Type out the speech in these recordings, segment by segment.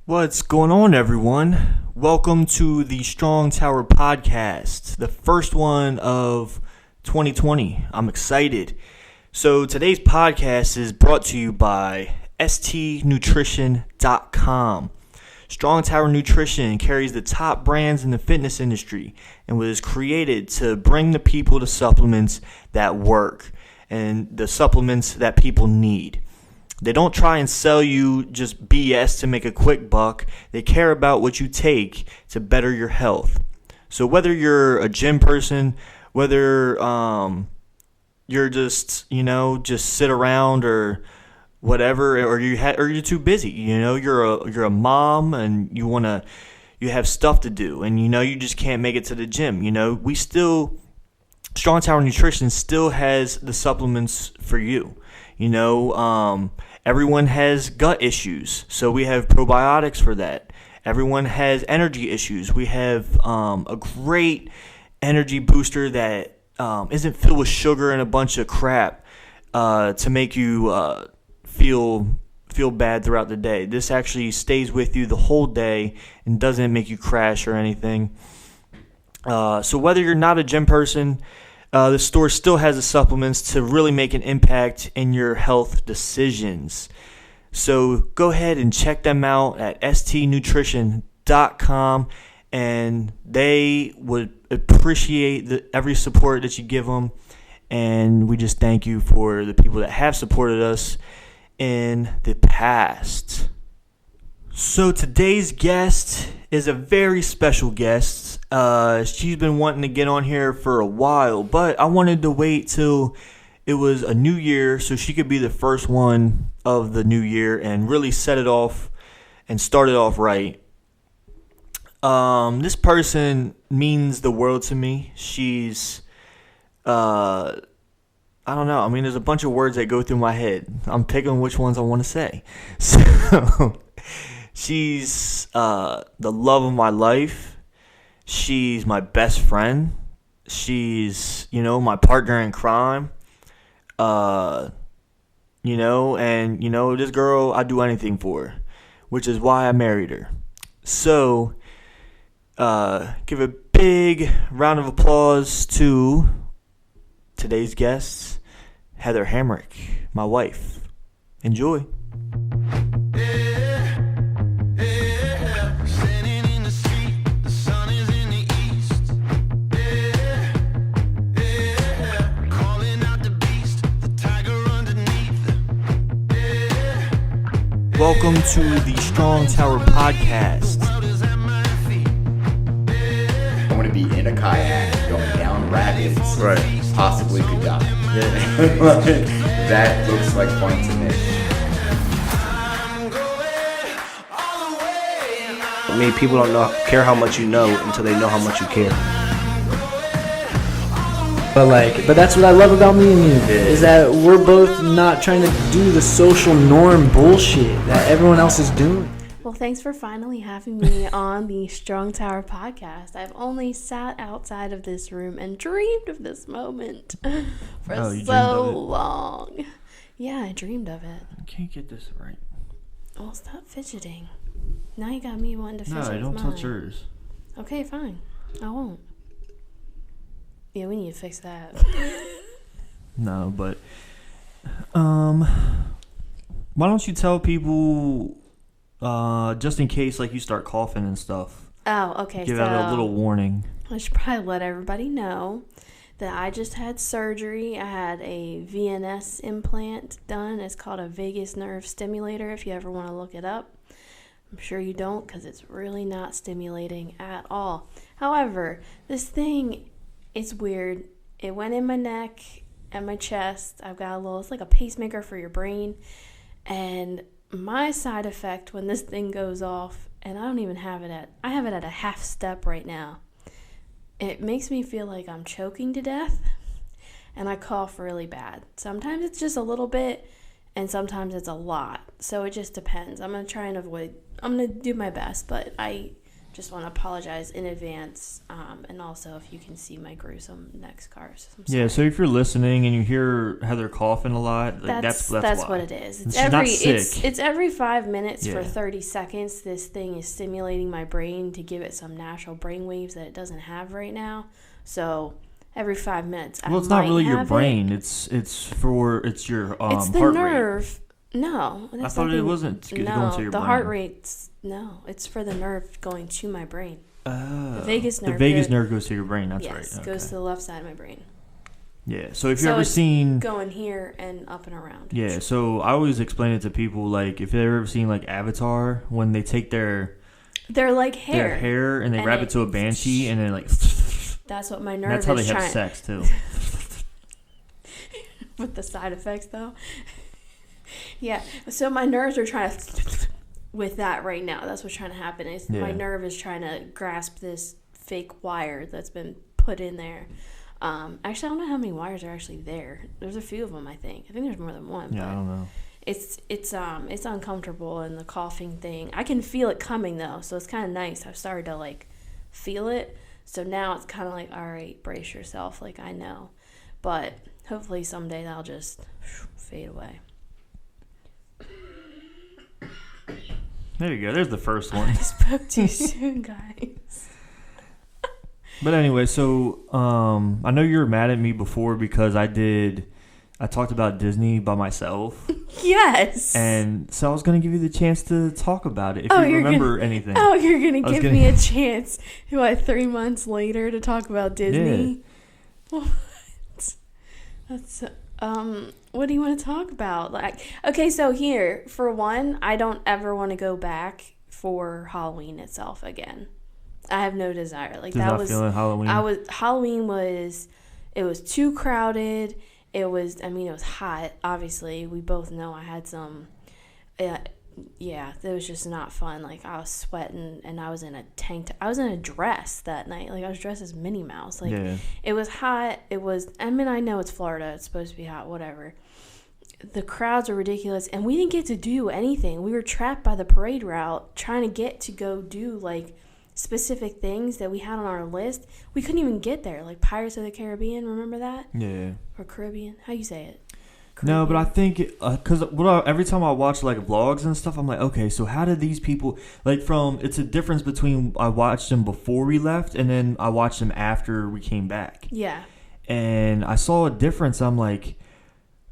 What's going on, everyone? Welcome to the Strong Tower Podcast, the first one of 2020. I'm excited. So today's podcast is brought to you by stnutrition.com. Strong Tower Nutrition carries the top brands in the fitness industry and was created to bring the people the supplements that work and the supplements that people need. They don't try and sell you just BS to make a quick buck. They care about what you take to better your health. So whether you're a gym person, whether you're just sit around or whatever, or you're too busy, you're a mom and you have stuff to do, and you just can't make it to the gym. Strong Tower Nutrition still has the supplements for you. Everyone has gut issues, so we have probiotics for that. Everyone has energy issues. We have a great energy booster that isn't filled with sugar and a bunch of crap to make you feel bad throughout the day. This actually stays with you the whole day and doesn't make you crash or anything. So whether you're not a gym person, the store still has the supplements to really make an impact in your health decisions. So go ahead and check them out at stnutrition.com, and they would appreciate every support that you give them. And we just thank you for the people that have supported us in the past. So today's guest is a very special guest. She's been wanting to get on here for a while, but I wanted to wait till it was a new year so she could be the first one of the new year and really set it off and start it off right. This person means the world to me. She's, I don't know. I mean, there's a bunch of words that go through my head. I'm picking which ones I want to say. So she's the love of my life. She's my best friend. She's, my partner in crime. This girl, I'd do anything for her, which is why I married her. So, give a big round of applause to today's guest, Heather Hamrick, my wife. Enjoy. Welcome to the Strong Tower Podcast. I want to be in a kayak going down rapids, Right. Possibly could die. That looks like fun to me. I mean, people don't care how much you know until they know how much you care. But that's what I love about me and you, is that we're both not trying to do the social norm bullshit that everyone else is doing. Well, thanks for finally having me on the Strong Tower Podcast. I've only sat outside of this room and dreamed of this moment for so long. Yeah, I dreamed of it. I can't get this right. Well, stop fidgeting. Now you got me wanting to fidget. No, don't with touch mine. yours. Okay, fine. I won't. Yeah, we need to fix that. No, but why don't you tell people, just in case like you start coughing and stuff. Oh, okay. Give out a little warning. I should probably let everybody know that I just had surgery. I had a VNS implant done. It's called a vagus nerve stimulator, if you ever want to look it up. I'm sure you don't, because it's really not stimulating at all. However, this thing, it's weird. It went in my neck and my chest. I've got it's like a pacemaker for your brain. And my side effect when this thing goes off, and I don't even have it I have it at a half step right now. It makes me feel like I'm choking to death, and I cough really bad. Sometimes it's just a little bit, and sometimes it's a lot. So it just depends. I'm going to do my best, but I just want to apologize in advance. And also, if you can see my gruesome neck scars. Yeah, so if you're listening and you hear Heather coughing a lot, like, that's why. What it is. It's She's not sick. It's every 5 minutes for Yeah. 30 seconds. This thing is stimulating my brain to give it some natural brain waves that it doesn't have right now. So every 5 minutes, Well, it's not really your brain. It's your it's the heart nerve. No, I thought it wasn't going to your the brain. heart rate's no. It's for the nerve going to my brain. The vagus nerve. The vagus nerve goes to your brain. That's right. Yes, Okay. goes to the left side of my brain. Yeah. So if you've ever it's seen, going here and up and around. yeah. So I always explain it to people, like, if they've ever seen like Avatar, when they take They're like hair. their hair and they And wrap it to a banshee and then like. That's what my nerve That's how is they have trying. sex too. With the side effects though. Yeah. So my nerves are trying to with that right now. That's what's trying to happen. Is my Yeah. nerve is trying to grasp this fake wire that's been put in there. Actually, I don't know how many wires are actually there. There's a few of them. I think there's more than one. Yeah, but I don't know. it's uncomfortable, and the coughing thing. I can feel it coming though, so it's kind of nice. I've started to like feel it. So now it's kind of like, all right, brace yourself. Like, I know. But hopefully someday that'll just fade away. There you go. There's the first one. I spoke too soon, guys. But anyway, so I know you were mad at me before because I talked about Disney by myself. Yes. And so I was going to give you the chance to talk about it if you you're remember anything. Oh, you're going to I was give me a chance, 3 months later to talk about Disney? Yeah. What? That's, what do you want to talk about? Like, okay, so here, for one, I don't ever want to go back for Halloween itself again. I have no desire. Like, Does that not was, feel like Halloween. Halloween was, it was too crowded. It was hot, obviously. We both know I had some, it was just not fun. Like, I was sweating, and I was in a I was in a dress that night. Like, I was dressed as Minnie Mouse. Like, yeah. It was hot. I know it's Florida. It's supposed to be hot, whatever. The crowds were ridiculous, and we didn't get to do anything. We were trapped by the parade route trying to go do, like, specific things that we had on our list. We couldn't even get there. Like Pirates of the Caribbean, remember that? Yeah. Or Caribbean? How you say it? No, but I think because every time I watch like vlogs and stuff, I'm like, okay, so how did these people it's a difference between I watched them before we left and then I watched them after we came back. Yeah. And I saw a difference. I'm like,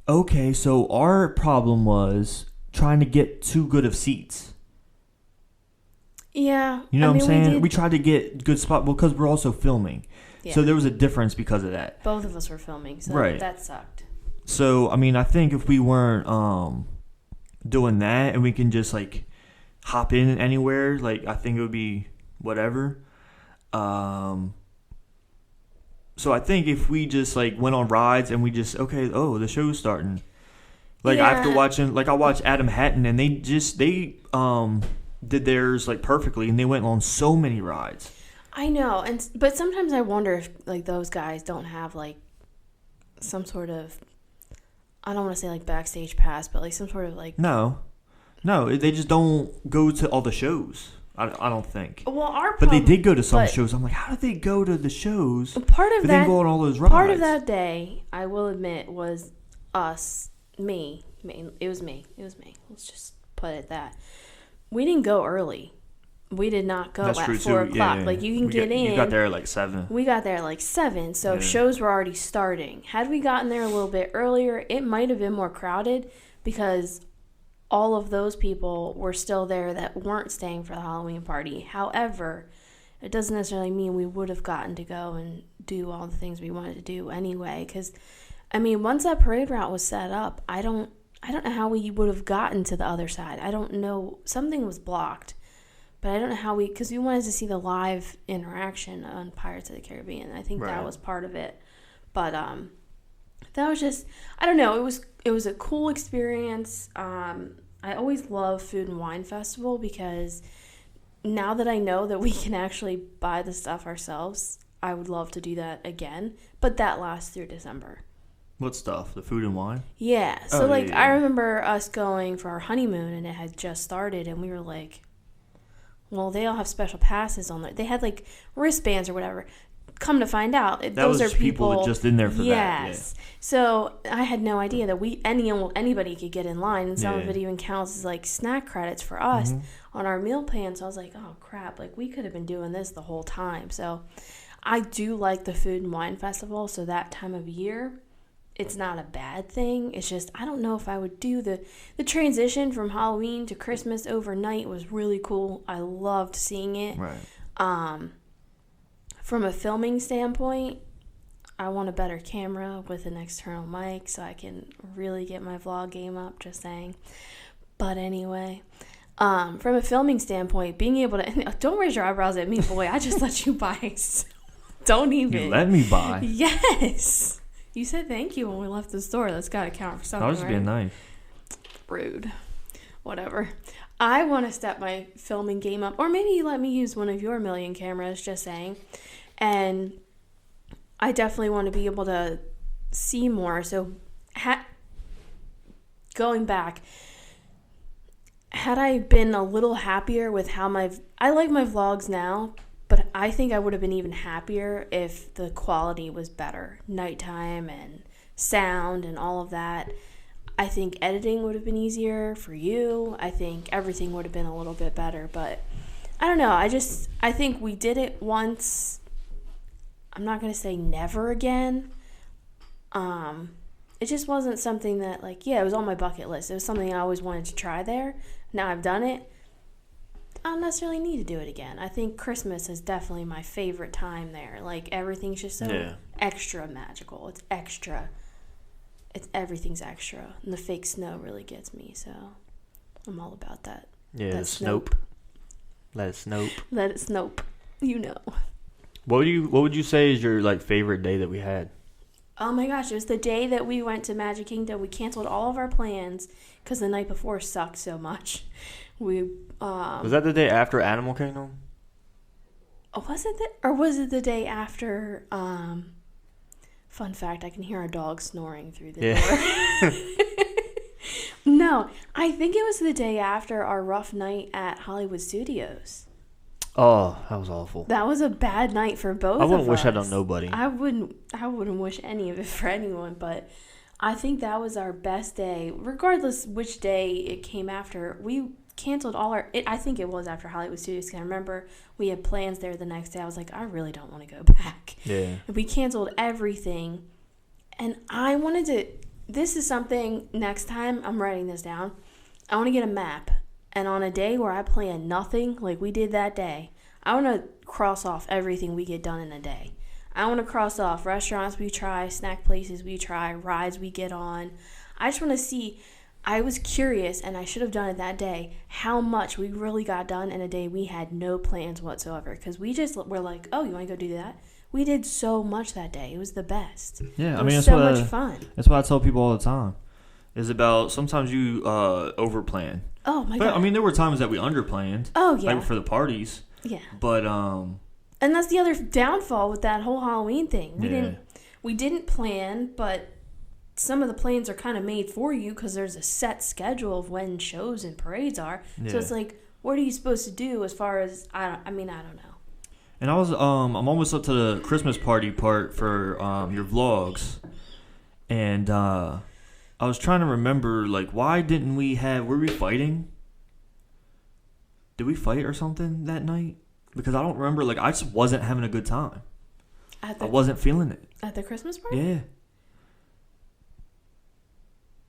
okay, so our problem was trying to get too good of seats. Yeah. You know what I'm saying? We tried to get good spot because we're also filming. Yeah. So there was a difference because of that. Both of us were filming, so Right. that sucked. So, I mean, I think if we weren't doing that and we can just, like, hop in anywhere, like, I think it would be whatever. So I think if we just, like, went on rides and we just, okay, the show's starting. Like, Yeah. after watching, like, I watched Adam Hatton and they did theirs, like, perfectly, and they went on so many rides. I know, but sometimes I wonder if, like, those guys don't have, like, some sort of, I don't want to say, like, backstage pass, but, like, some sort of, like... No, they just don't go to all the shows. I don't think. Well, but they did go to some shows. I'm like, how did they go to the shows? Part of but that, then go on all those rides. Part of that day, I will admit, was me. It was me. Let's just put it that. We didn't go early. We did not go That's at true 4 too. o'clock. Yeah. Like, you can get in. You got there at like 7. We got there at like 7, so Yeah. shows were already starting. Had we gotten there a little bit earlier, it might have been more crowded because all of those people were still there that weren't staying for the Halloween party. However, it doesn't necessarily mean we would have gotten to go and do all the things we wanted to do anyway. Because, I mean, once that parade route was set up, I don't know how we would have gotten to the other side. I don't know. Something was blocked. But I don't know how because we wanted to see the live interaction on Pirates of the Caribbean. I think that was part of it. But that was just, I don't know. It was a cool experience. I always love Food and Wine Festival because now that I know that we can actually buy the stuff ourselves, I would love to do that again. But that lasts through December. What stuff? The food and wine? Yeah. So, yeah. I remember us going for our honeymoon and it had just started and we were like, Well, they all have special passes on there. They had like wristbands or whatever. Come to find out, those was are people just in there for that. Yes. So I had no idea that anybody could get in line, and some of it even counts as like snack credits for us on our meal plan. So I was like, oh crap, like we could have been doing this the whole time. So I do like the Food and Wine Festival. So that time of year, it's not a bad thing. It's just I don't know if I would do the transition from Halloween to Christmas overnight was really cool. I loved seeing it. Right. From a filming standpoint, I want a better camera with an external mic so I can really get my vlog game up, just saying. But anyway, from a filming standpoint, being able to... Don't raise your eyebrows at me, boy. I just let you buy. Don't even. You let me buy. Yes. You said thank you when we left the store. That's got to count for something, I was just being nice. Rude. Whatever. I want to step my filming game up. Or maybe you let me use one of your million cameras, just saying. And I definitely want to be able to see more. So going back, had I been a little happier with how I like my vlogs now, but I think I would have been even happier if the quality was better. Nighttime and sound and all of that. I think editing would have been easier for you. I think everything would have been a little bit better. But I don't know. I think we did it once. I'm not going to say never again. It just wasn't something that, like, yeah, it was on my bucket list. It was something I always wanted to try there. Now I've done it. I don't necessarily need to do it again. I think Christmas is definitely my favorite time there. Like, everything's just so extra magical. It's extra. Everything's extra. And the fake snow really gets me, so I'm all about that. Yeah, that Snope. Let it snope. Let it snope. You know. What would you say is your like favorite day that we had? Oh my gosh, it was the day that we went to Magic Kingdom. We canceled all of our plans because the night before sucked so much. Was that the day after Animal Kingdom? Was it the day after? Fun fact: I can hear our dog snoring through the door. No, I think it was the day after our rough night at Hollywood Studios. Oh, that was awful. That was a bad night for both of us. I wouldn't wish that on nobody. I wouldn't wish any of it for anyone, but I think that was our best day. Regardless which day it came after, we canceled I think it was after Hollywood Studios, because I remember we had plans there the next day. I was like, I really don't want to go back. Yeah. We canceled everything, and I wanted to... This is something, next time, I'm writing this down. I want to get a map. And on a day where I plan nothing, like we did that day, I want to cross off everything we get done in a day. I want to cross off restaurants we try, snack places we try, rides we get on. I just want to see... I was curious, and I should have done it that day, how much we really got done in a day we had no plans whatsoever. Because we just were like, oh, you want to go do that? We did so much that day. It was the best. Yeah, it was so much fun. That's what I tell people all the time. It's about sometimes you overplan. Oh my god! I mean, there were times that we underplanned. Oh yeah. Like for the parties. Yeah. But And that's the other downfall with that whole Halloween thing. We didn't plan, but some of the plans are kind of made for you because there's a set schedule of when shows and parades are. Yeah. So it's like, what are you supposed to do as far as I don't know. And I was I'm almost up to the Christmas party part for your vlogs, and I was trying to remember, like, why didn't were we fighting? Did we fight or something that night? Because I don't remember, like, I just wasn't having a good time. I wasn't feeling it. At the Christmas party? Yeah.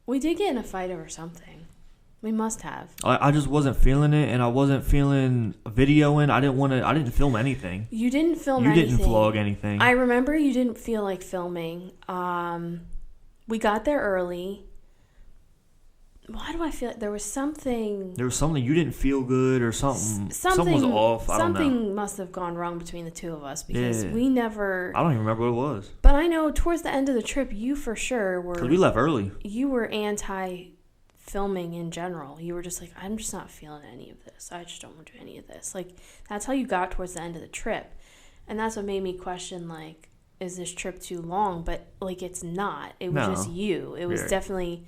We did get in a fight over something. We must have. I just wasn't feeling it, and I wasn't feeling videoing. I didn't film anything. You didn't film anything. You didn't vlog anything. I remember you didn't feel like filming. We got there early. Why do I feel like there was something... There was something you didn't feel good or something. Something was off. I don't know. Something must have gone wrong between the two of us because we never... I don't even remember what it was. But I know towards the end of the trip, you for sure were... Because we left early. You were anti-filming in general. You were just like, I'm just not feeling any of this. I just don't want to do any of this. Like, that's how you got towards the end of the trip. And that's what made me question, like, is this trip too long? But, like, it's not. It was just you. It was definitely...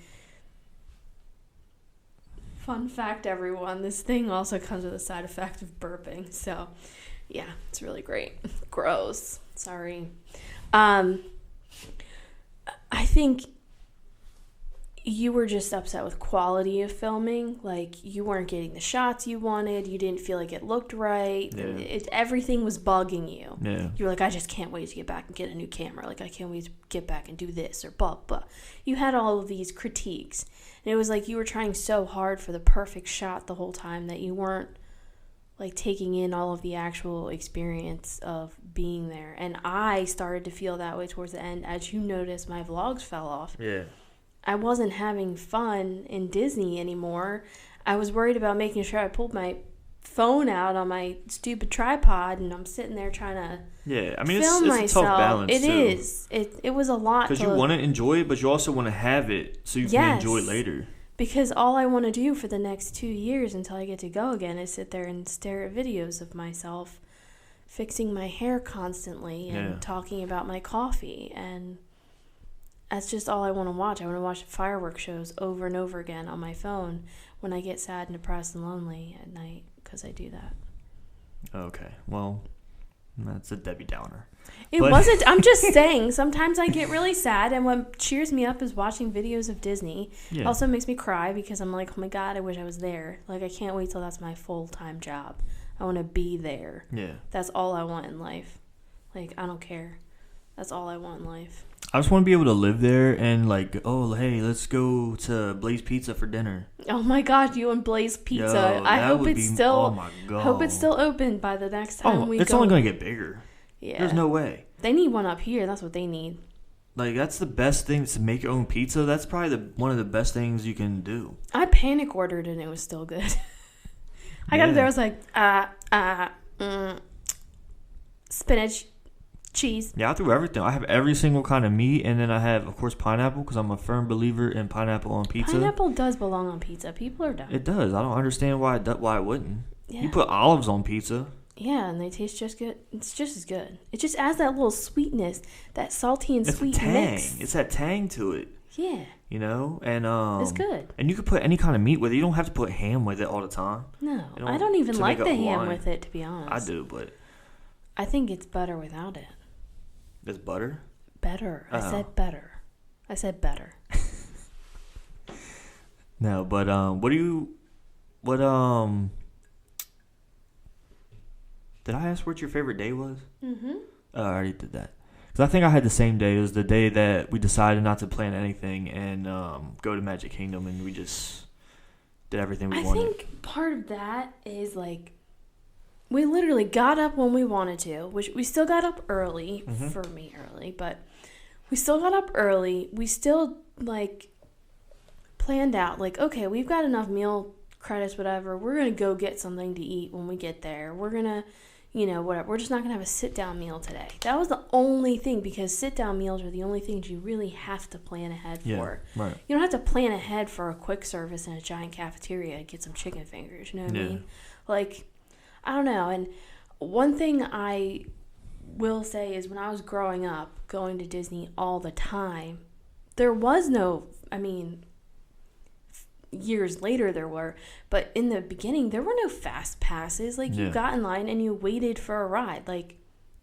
Fun fact, everyone, this thing also comes with a side effect of burping. So, yeah, it's really great. Gross. Sorry. I think you were just upset with quality of filming. Like, you weren't getting the shots you wanted. You didn't feel like it looked right. Yeah. Everything was bugging you. Yeah. You were like, I just can't wait to get back and get a new camera. Like, I can't wait to get back and do this or blah, blah. You had all of these critiques. And it was like you were trying so hard for the perfect shot the whole time that you weren't, like, taking in all of the actual experience of being there. And I started to feel that way towards the end. As you noticed, my vlogs fell off. Yeah. I wasn't having fun in Disney anymore. I was worried about making sure I pulled my phone out on my stupid tripod, and I'm sitting there trying to it's a tough balance. It is. It was a lot. Because you want to enjoy it, but you also want to have it so you can enjoy it later. Because all I want to do for the next 2 years until I get to go again is sit there and stare at videos of myself fixing my hair constantly and talking about my coffee, and that's just all I want to watch. I want to watch fireworks shows over and over again on my phone when I get sad and depressed and lonely at night, because I do that. Okay, well, that's a Debbie Downer. It wasn't. I'm just saying, sometimes I get really sad, and what cheers me up is watching videos of Disney. Yeah. Also makes me cry because I'm like, oh my God, I wish I was there. Like, I can't wait till that's my full-time job. I want to be there. Yeah. That's all I want in life. Like, I don't care. That's all I want in life. I just want to be able to live there and, like, oh, hey, let's go to Blaze Pizza for dinner. Oh my God, you and Blaze Pizza! I hope it's still. Oh my God. Hope it's still open by the next time we go. It's only gonna get bigger. Yeah. There's no way. They need one up here. That's what they need. Like, that's the best thing, to make your own pizza. That's probably one of the best things you can do. I panic ordered and it was still good. I got it there. I was like, spinach, cheese. Yeah, I threw everything. I have every single kind of meat, and then I have, of course, pineapple, because I'm a firm believer in pineapple on pizza. Pineapple does belong on pizza. People are dumb. It does. I don't understand why it wouldn't. Yeah. You put olives on pizza. Yeah, and they taste just good. It's just as good. It just adds that little sweetness, that salty and sweet tang. mix. It's that tang to it. Yeah. You know, and it's good. And you could put any kind of meat with it. You don't have to put ham with it all the time. No, I don't even like the ham with it, to be honest. I do, but I think it's better without it. It's butter? Better. I said better. I said better. No, but did I ask what your favorite day was? Mm-hmm. Oh, I already did that. Because I think I had the same day. It was the day that we decided not to plan anything and go to Magic Kingdom, and we just did everything we wanted. I think part of that is, like, we literally got up when we wanted to, which we still got up early, for me early, but we still got up early. We still, like, planned out, like, okay, we've got enough meal credits, whatever. We're going to go get something to eat when we get there. We're going to, whatever. We're just not going to have a sit-down meal today. That was the only thing, because sit-down meals are the only things you really have to plan ahead for. Right. You don't have to plan ahead for a quick service in a giant cafeteria and get some chicken fingers, you know what I mean? Like, I don't know. And one thing I will say is when I was growing up, going to Disney all the time, there was no, years later there were, but in the beginning there were no fast passes. Like, you got in line and you waited for a ride. Like,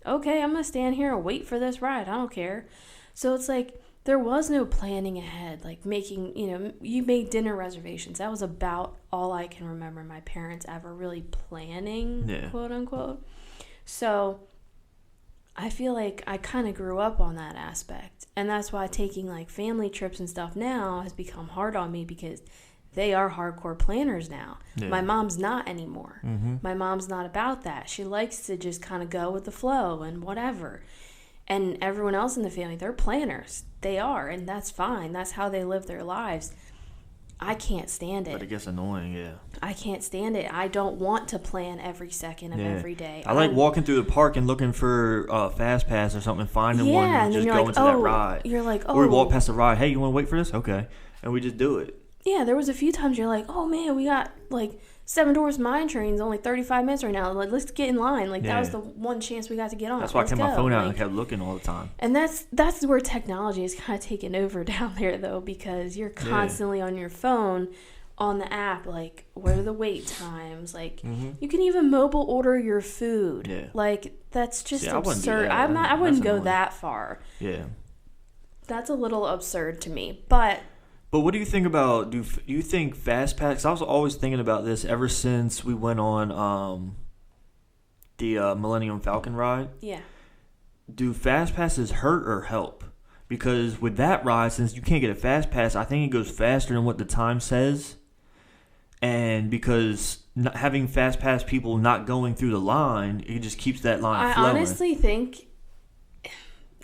okay, I'm gonna stand here and wait for this ride, I don't care. So it's like there was no planning ahead, like making, you made dinner reservations. That was about all I can remember my parents ever really planning, quote unquote. So I feel like I kind of grew up on that aspect, and that's why taking, like, family trips and stuff now has become hard on me, because they are hardcore planners now. Yeah. My mom's not anymore. Mm-hmm. My mom's not about that. She likes to just kind of go with the flow and whatever. And everyone else in the family, they're planners. They are, and that's fine. That's how they live their lives. I can't stand it. But it gets annoying, yeah. I can't stand it. I don't want to plan every second of every day. I like walking through the park and looking for a Fast Pass or something, finding one and just going to that ride. You're like, oh. Or we walk past the ride. Hey, you want to wait for this? Okay. And we just do it. Yeah, there was a few times you're like, oh, man, we got, like, Seven Dwarfs Mine Train's only 35 minutes right now. Like, let's get in line. Like, that was the one chance we got to get on. That's why I kept my phone out and kept looking all the time. And that's where technology is kind of taken over down there, though, because you're constantly on your phone on the app, like, what are the wait times? Like, Mm-hmm. you can even mobile order your food. Yeah. Like, that's just See, I wouldn't do absurd. that. I wouldn't That's go annoying. that far. Yeah. That's a little absurd to me. But what do you think about, do you think Fast Pass, 'cause I was always thinking about this ever since we went on the Millennium Falcon ride. yeah. Do Fast Passes hurt or help? Because with that ride, since you can't get a Fast Pass, I think it goes faster than what the time says. And because having Fast Pass people not going through the line, it just keeps that line I flowing. honestly think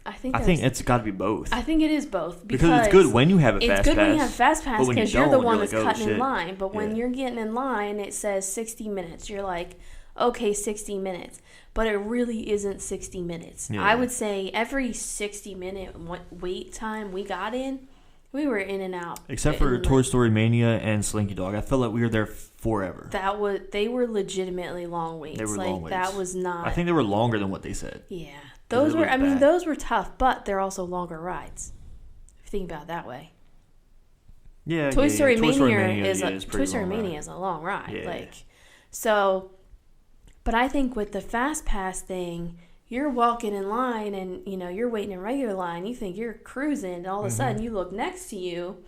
I think it's got to be both. I think it is both because it's good when you have a Fast Pass. It's good when you have Fast Pass but when you because you're the don't, one you're that's like, oh, cutting in shit. line. But when Yeah. you're getting in line, it says 60 minutes. You're like, okay, 60 minutes. But it really isn't 60 minutes. Yeah. I would say every 60-minute wait time we got in, we were in and out. Except for And, Toy Story Mania and Slinky Dog. I felt like we were there forever. they were legitimately long waits. They were like, long waits. That was not. I think they were longer than what they said. Yeah. it Those were, was I mean, bad. those were tough, but they're also longer rides. If you think about it that way. Yeah, Toy Story Toy Story Mania is is a pretty Toy Story long ride. Mania is a long ride. Yeah. Like, so, but I think with the Fast Pass thing, you're walking in line and you're waiting in regular line. You think you're cruising, and all of a sudden you look next to you,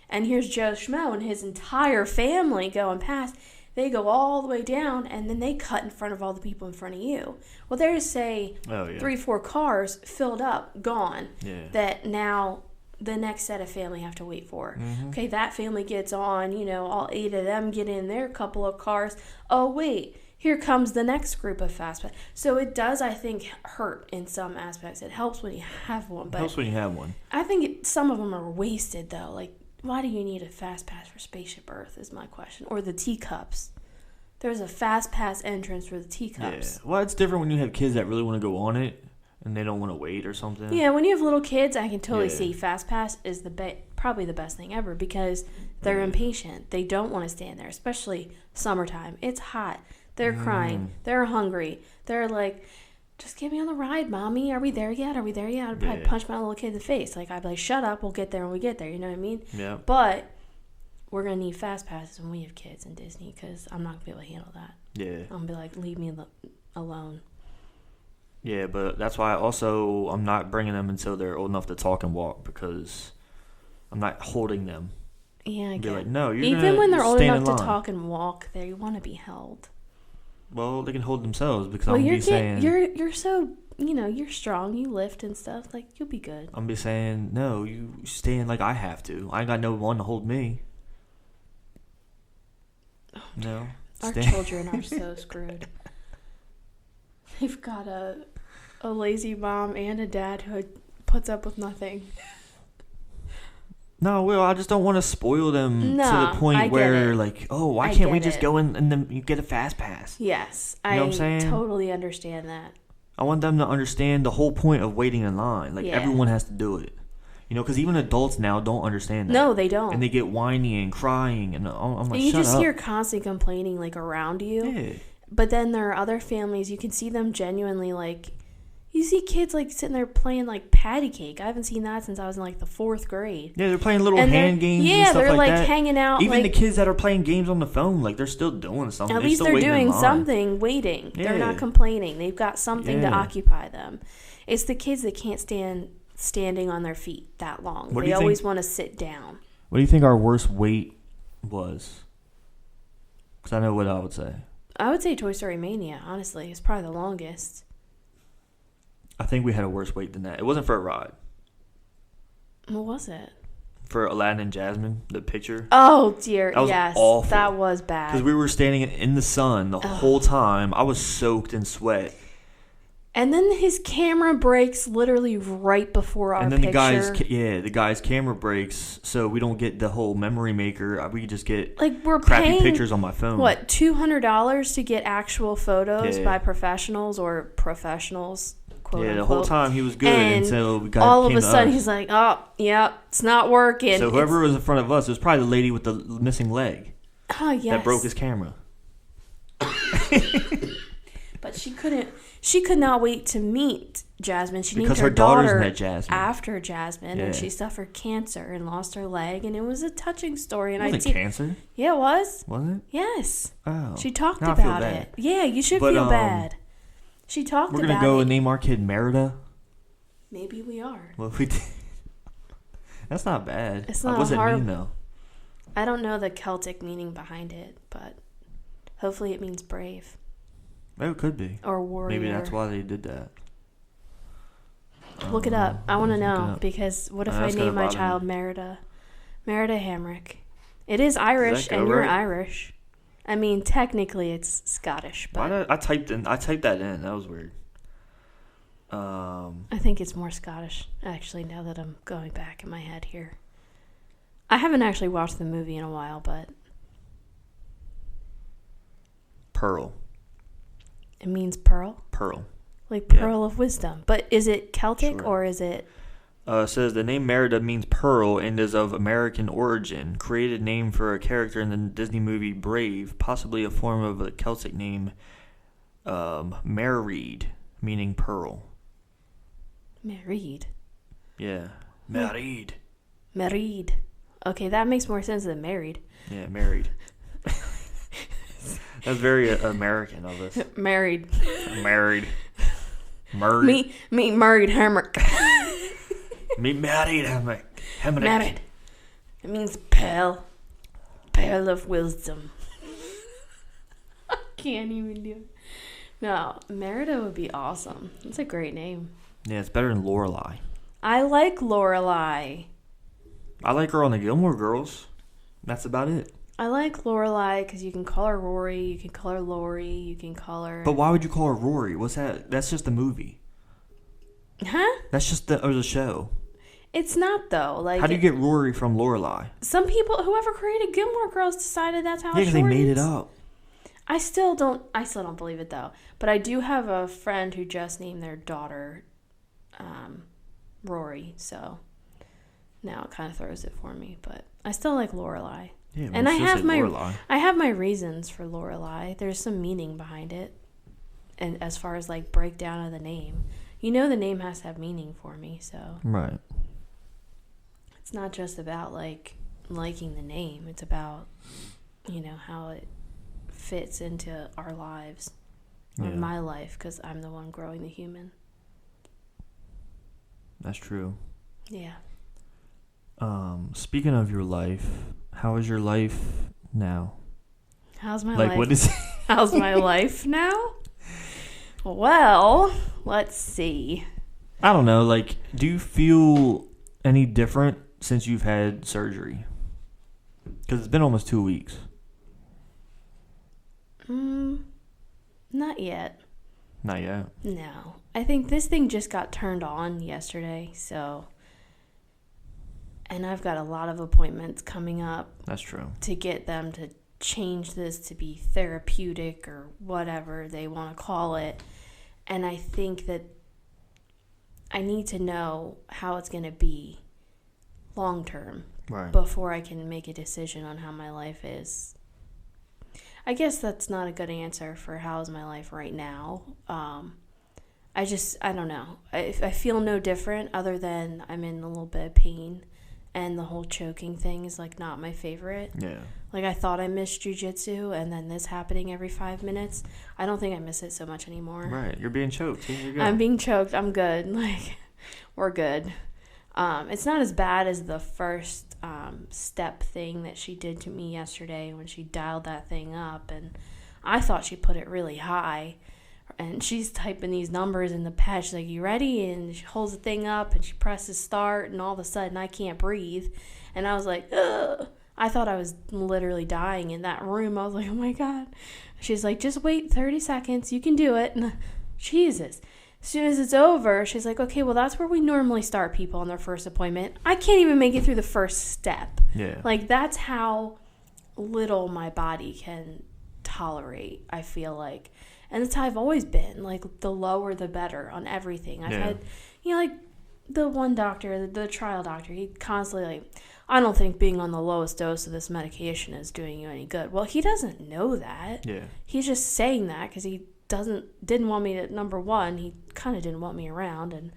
and here's Joe Schmo and his entire family going past. They go all the way down, and then they cut in front of all the people in front of you. Well, there's say Oh, yeah. 3-4 cars filled up, gone. Yeah. That now the next set of family have to wait for. Okay, that family gets on, all 8 of them get in their couple of cars. Oh, wait, here comes the next group of Fast Pass. So it does, I think, hurt in some aspects. It helps when you have one, but Helps when you have one. I think some of them are wasted, though. Like, why do you need a Fast Pass for Spaceship Earth is my question. Or the teacups. There's a Fast Pass entrance for the Yeah. teacups. Well, it's different when you have kids that really want to go on it and they don't want to wait or something. Yeah, when you have little kids, I can totally Yeah. see Fast Pass is probably the best thing ever because they're impatient. They don't want to stand there, especially summertime. It's hot. They're crying. They're hungry. They're like, just get me on the ride, Mommy. Are we there yet? Are we there yet? I'd probably Yeah. punch my little kid in the face. Like, I'd be like, shut up. We'll get there when we get there. You know what I mean? Yeah. But we're going to need Fast Passes when we have kids in Disney because I'm not going to be able to handle that. Yeah. I'm going to be like, leave me alone. Yeah, but that's why I'm not bringing them until they're old enough to talk and walk because I'm not holding them. Yeah, I Be get like, it. no, you're Even gonna when they're old stand enough in to line. talk and walk, they want to be held. Well, they can hold themselves because Well, I'm gonna you're be saying you're so you're strong. You lift and stuff. Like you'll be good. I'm be saying no. You stand like I have to. I ain't got no one to hold me. No. Our Stand- children are so screwed. They've got a lazy mom and a dad who puts up with nothing. No, Will, I just don't want to spoil them to No, the point I get where it. like, oh, why I can't we get just it. go in and then you get a fast pass? Yes, You know what I'm saying? totally understand that. I want them to understand the whole point of waiting in line. Like Yeah. everyone has to do it. Because even adults now don't understand that. No, they don't. And they get whiny and crying, and I'm like, And you shut just up. hear constant complaining like around you. Yeah. But then there are other families, you can see them genuinely like, you see kids like sitting there playing like patty cake. I haven't seen that since I was in like the 4th grade. Yeah, they're playing little And they're- hand games yeah, and stuff they're, like like, that. hanging out, Even like- the kids that are playing games on the phone, like they're still doing something. At least still they're waiting in doing line. something, waiting. They're Yeah. not complaining. They've got something to Yeah. occupy them. It's the kids that can't stand standing on their feet that long. What do They you think- always want to sit down. What do you think our worst wait was? Because I know what I would say. I would say Toy Story Mania, honestly. It's probably the longest. I think we had a worse wait than that. It wasn't for a ride. What was it? For Aladdin and Jasmine, the picture. Oh, dear. That was yes. awful. That was bad. Because we were standing in the sun the whole time. I was soaked in sweat. And then his camera breaks literally right before our And then picture. the guy's camera breaks, so we don't get the whole memory maker. We just get Like, we're crappy paying, pictures on my phone. what, $200 to get actual photos Yeah. by professionals or professionals, quote Yeah, the unquote. whole time he was good And until we got all of came a to sudden us. he's like, oh, yep, it's not working. So whoever was in front of us, it was probably the lady with the missing leg Oh, yes. that broke his camera. But she could not wait to meet Jasmine. She named Because her her daughters daughter met Jasmine. after Jasmine, and Yeah. she suffered cancer and lost her leg, and it was a touching story. And It wasn't cancer, yeah, it was. was it? Yes, Oh. she talked Now I feel about bad. it. Yeah, you should But, feel bad. She talked We're about gonna go it. and name our kid Merida. Maybe we are. Well, if we did. That's not bad. It's not What does it hard- mean though? I don't know the Celtic meaning behind it, but hopefully it means brave Maybe it could be. or warrior. Maybe that's why they did that. Look it up. I want to Look it know up. because what if I That's gonna name my bother child me. Merida Hamrick? It is Irish, go and you're right? Irish. I mean, technically it's Scottish, Why but did I typed that in. That was weird. I think it's more Scottish. Actually, now that I'm going back in my head here, I haven't actually watched the movie in a while, but Pearl. it means pearl, Pearl. like Yeah. pearl of wisdom. But is it Celtic Sure. or is it? Says the name Merida means pearl and is of American origin. Created name for a character in the Disney movie Brave, possibly a form of a Celtic name, Married, meaning pearl. Married. Yeah, married. Married. Okay, that makes more sense than married. Yeah, married. That's very American of us. Married. Married. Married. Me married Hamrick. Me married. Hamrick. Married. It means pearl. Pearl of wisdom. I can't even do it. No, Merida would be awesome. It's a great name. Yeah, it's better than Lorelai. I like Lorelai. I like her on the Gilmore Girls. That's about it. I like Lorelai because you can call her Rory, you can call her Lori, you can call her... But why would you call her Rory? What's that? That's just a movie. Huh? That's just the show. It's not, though. Like, How do you get Rory from Lorelai? some people, whoever created Gilmore Girls decided that's how Yeah, it because they made it shortens. up. I still don't believe it, though. But I do have a friend who just named their daughter Rory, so now it kind of throws it for me. But I still like Lorelai. Yeah, And I have Lorelai. my reasons for Lorelai. There's some meaning behind it. And as far as like breakdown of the name, the name has to have meaning for me, so Right. it's not just about like liking the name. It's about, how it fits into our lives or Yeah. my life, because I'm the one growing the human. That's true. Yeah. Speaking of your life, how is your life now? How's my Like, life? what is? How's my life now? Well, let's see. I don't know. Like, do you feel any different since you've had surgery? Because it's been almost 2 weeks. Not yet. Not yet. No. I think this thing just got turned on yesterday, so... And I've got a lot of appointments coming up That's true. to get them to change this to be therapeutic or whatever they want to call it. And I think that I need to know how it's going to be long term Right. before I can make a decision on how my life is. I guess that's not a good answer for how's my life right now. I don't know. I feel no different other than I'm in a little bit of pain. And the whole choking thing is, like, not my favorite. Yeah. Like, I thought I missed jujitsu, and then this happening every 5 minutes. I don't think I miss it so much anymore. Right. You're being choked. Here you go. I'm being choked. I'm good. Like, we're good. It's not as bad as the first step thing that she did to me yesterday when she dialed that thing up. And I thought she put it really high. And she's typing these numbers in the pad. She's like, you ready? And she holds the thing up and she presses start. And all of a sudden, I can't breathe. And I was like, ugh. I thought I was literally dying in that room. I was like, oh, my God. She's like, just wait 30 seconds. You can do it. And Jesus. As soon as it's over, she's like, okay, well, that's where we normally start people on their first appointment. I can't even make it through the first step. Yeah. Like, that's how little my body can tolerate, I feel like. And that's how I've always been. Like, the lower, the better on everything. I've had, like, the one doctor, the trial doctor, he constantly, like, I don't think being on the lowest dose of this medication is doing you any good. Well, he doesn't know that. Yeah. He's just saying that because he didn't want me to, number one, he kind of didn't want me around, and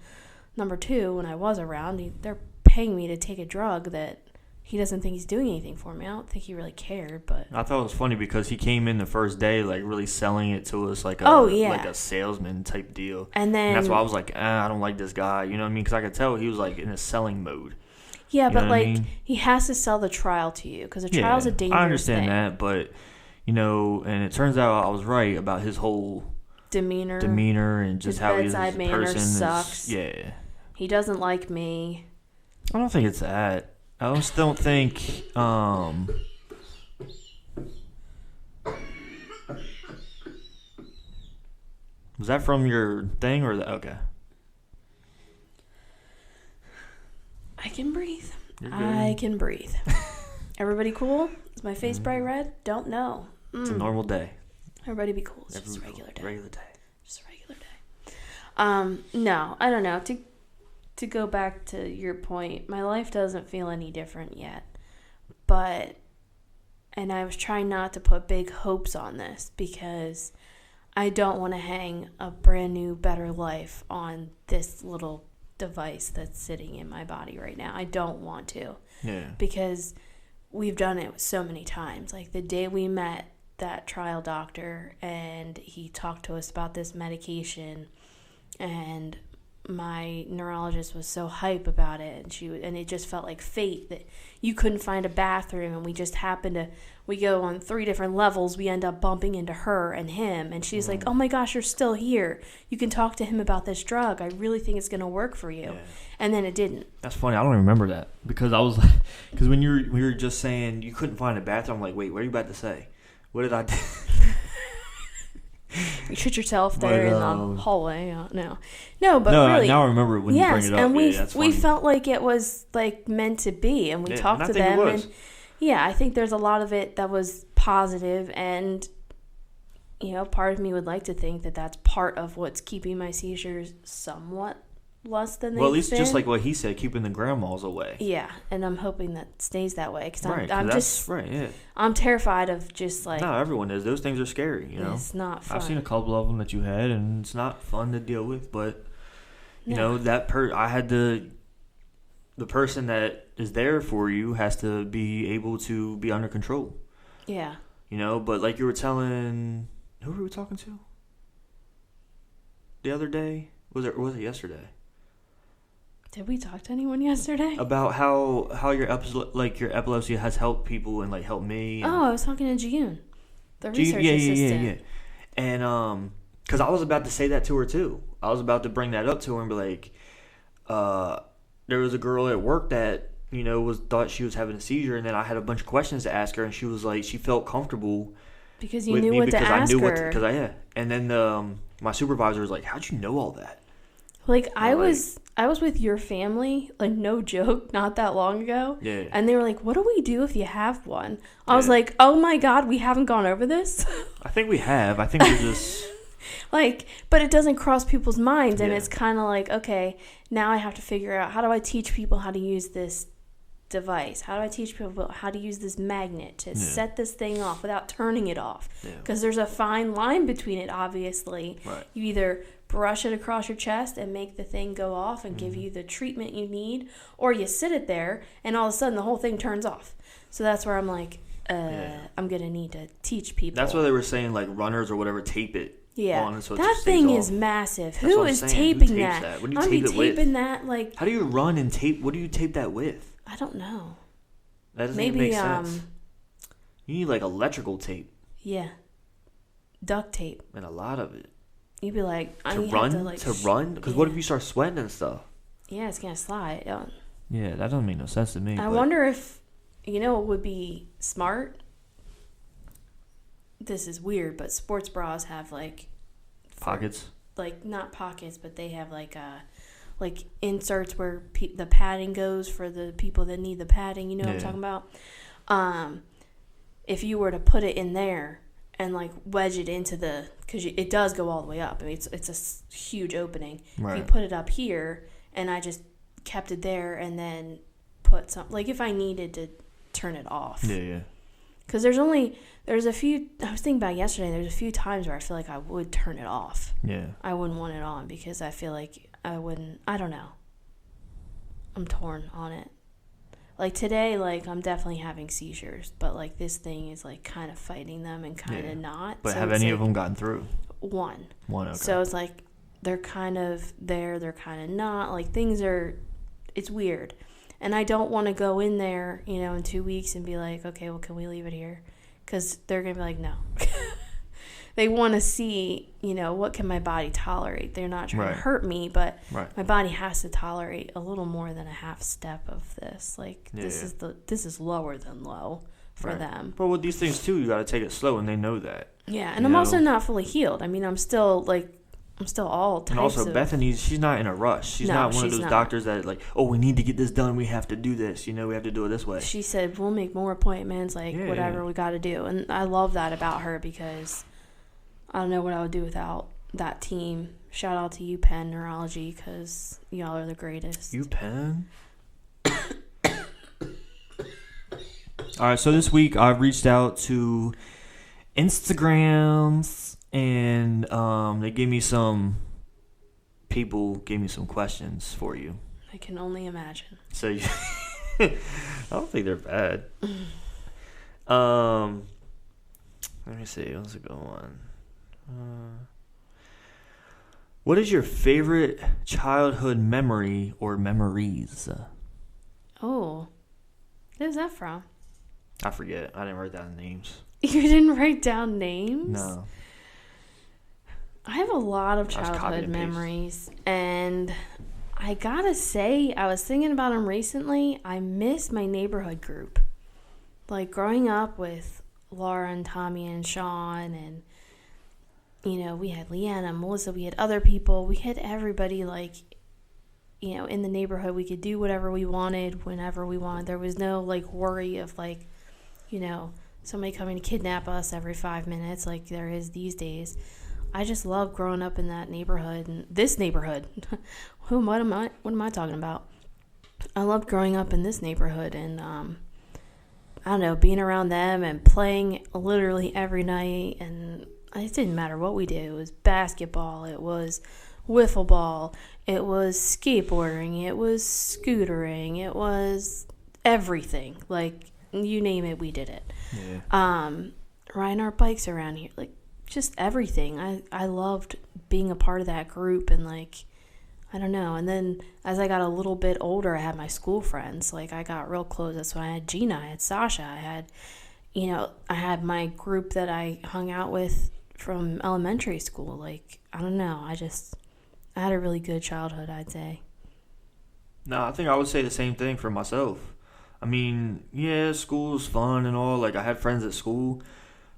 number two, when I was around, they're paying me to take a drug that he doesn't think he's doing anything for me. I don't think he really cared, but I thought it was funny because he came in the first day like really selling it to us like a a salesman type deal. And that's why I was like, I don't like this guy. You know what I mean? Because I could tell he was like in a selling mode. Yeah, you know but what I like mean? he has to sell the trial to you because a trial's a dangerous I understand thing. that, but and it turns out I was right about his whole demeanor and just his how he is bedside as a manner person. sucks. Yeah. He doesn't like me. I don't think it's that. I just don't think was that from your thing or okay. I can breathe. You're good. I can breathe. Everybody cool? Is my face bright red? Don't know. It's a normal day. Everybody be cool. It's just a regular day. Regular day. Just a regular day. No, I don't know. To go back to your point, my life doesn't feel any different yet. And I was trying not to put big hopes on this because I don't want to hang a brand new, better life on this little device that's sitting in my body right now. I don't want to. Yeah. Because we've done it so many times. Like the day we met that trial doctor and he talked to us about this medication, and my neurologist was so hype about it, and it just felt like fate that you couldn't find a bathroom, and we just happened to, we go on 3 different levels, we end up bumping into her and him, and she's like, oh my gosh, you're still here, you can talk to him about this drug, I really think it's going to work for you. And then it didn't. That's funny. I don't even remember that because I was like, because when you were just saying you couldn't find a bathroom, I'm like, wait, what are you about to say? What did I do? You shit yourself there in the hallway. No, but no, really, now I remember it when you bring it up. And that's we funny. felt like it was like meant to be, and we talked to them, and I think there's a lot of it that was positive, and part of me would like to think that that's part of what's keeping my seizures somewhat less than at least just like what he said, keeping the grandmas away. Yeah, and I'm hoping that stays that way because Yeah. I'm terrified of just like. No, everyone is. Those things are scary. It's not fun. I've seen a couple of them that you had, and it's not fun to deal with. But I had the person that is there for you has to be able to be under control. Yeah. But like you were telling, who were we talking to? The other day? Was it yesterday? Did we talk to anyone yesterday? About how your epilepsy has helped people and like helped me. I was talking to June, the research assistant. Yeah. And because I was about to say that to her too. I was about to bring that up to her and be like, there was a girl at work that thought she was having a seizure, and then I had a bunch of questions to ask her, and she was like, she felt comfortable because you knew what to ask her. And then my supervisor was like, how'd you know all that? Like I was with your family, like no joke, not that long ago. Yeah. And they were like, what do we do if you have one? I was like, oh my God, we haven't gone over this? I think we have. I think we're just... but it doesn't cross people's minds. And it's kind of like, okay, now I have to figure out, how do I teach people how to use this device? How do I teach people how to use this magnet to set this thing off without turning it off? Because there's a fine line between it, obviously. Right. You either brush it across your chest and make the thing go off and give you the treatment you need, or you sit it there and all of a sudden the whole thing turns off. So that's where I'm like, I'm going to need to teach people. That's why they were saying like runners or whatever tape it. Yeah, so that thing is massive. Who is taping that? What do you tape it with? Taping that like. How do you run and tape? What do you tape that with? I don't know. That doesn't even make sense. You need like electrical tape. Yeah. Duct tape. And a lot of it. You'd be like, to run? Because what if you start sweating and stuff? Yeah, it's gonna slide. Yeah, that doesn't make no sense to me. I wonder if what would be smart. This is weird, but sports bras have like pockets. Like not pockets, but they have like inserts where the padding goes for the people that need the padding. You know what I'm talking about? If you were to put it in there and like wedge it into because it does go all the way up. I mean, it's a huge opening. Right. If you put it up here, and I just kept it there, and then put some, like if I needed to turn it off. Yeah. Because there's a few, I was thinking about yesterday, there's a few times where I feel like I would turn it off. Yeah. I wouldn't want it on because I feel like I don't know. I'm torn on it. Like today, like I'm definitely having seizures, but like this thing is like kind of fighting them and kind of not. But so have any of them gotten through? One. Okay. So it's like they're kind of there, they're kind of not. Like it's weird. And I don't want to go in there, in 2 weeks and be like, okay, well, can we leave it here? Because they're going to be like, no. They want to see, what can my body tolerate? They're not trying to hurt me, but my body has to tolerate a little more than a half step of this. Like, this is lower than low for them. But with these things, too, you got to take it slow, and they know that. Yeah, and I'm also not fully healed. I mean, I'm still all types. And also, Bethany, she's not in a rush. She's not one of those doctors that like, oh, we need to get this done. We have to do this. We have to do it this way. She said, we'll make more appointments, whatever we got to do. And I love that about her because I don't know what I would do without that team. Shout out to UPenn Neurology because y'all are the greatest. UPenn? All right, so this week I've reached out to Instagrams, and people gave me some questions for you. I can only imagine. So I don't think they're bad. Let me see. What's a good one? What is your favorite childhood memory or memories? Oh, where's that from? I forget. I didn't write down names. You didn't write down names? No. I have a lot of childhood memories, and I gotta say, I was thinking about them recently. I miss my neighborhood group. Like, growing up with Laura and Tommy and Sean, and, we had Leanna, Melissa, we had other people. We had everybody, like, in the neighborhood. We could do whatever we wanted, whenever we wanted. There was no, like, worry of, like, somebody coming to kidnap us every 5 minutes like there is these days. I just love growing up in that neighborhood, and this neighborhood. What am I talking about? I loved growing up in this neighborhood, and I don't know, being around them and playing literally every night. And it didn't matter what we did. It was basketball, it was wiffle ball, it was skateboarding, it was scootering, it was everything. Like, you name it, we did it. Yeah. Riding our bikes around here, like, just everything. I loved being a part of that group, and like, I don't know. And then as I got a little bit older, I had my school friends. Like, I got real close. That's when I had Gina, I had Sasha, I had my group that I hung out with from elementary school. Like, I don't know. I had a really good childhood, I'd say. No, I think I would say the same thing for myself. I mean, yeah, school was fun and all. Like, I had friends at school.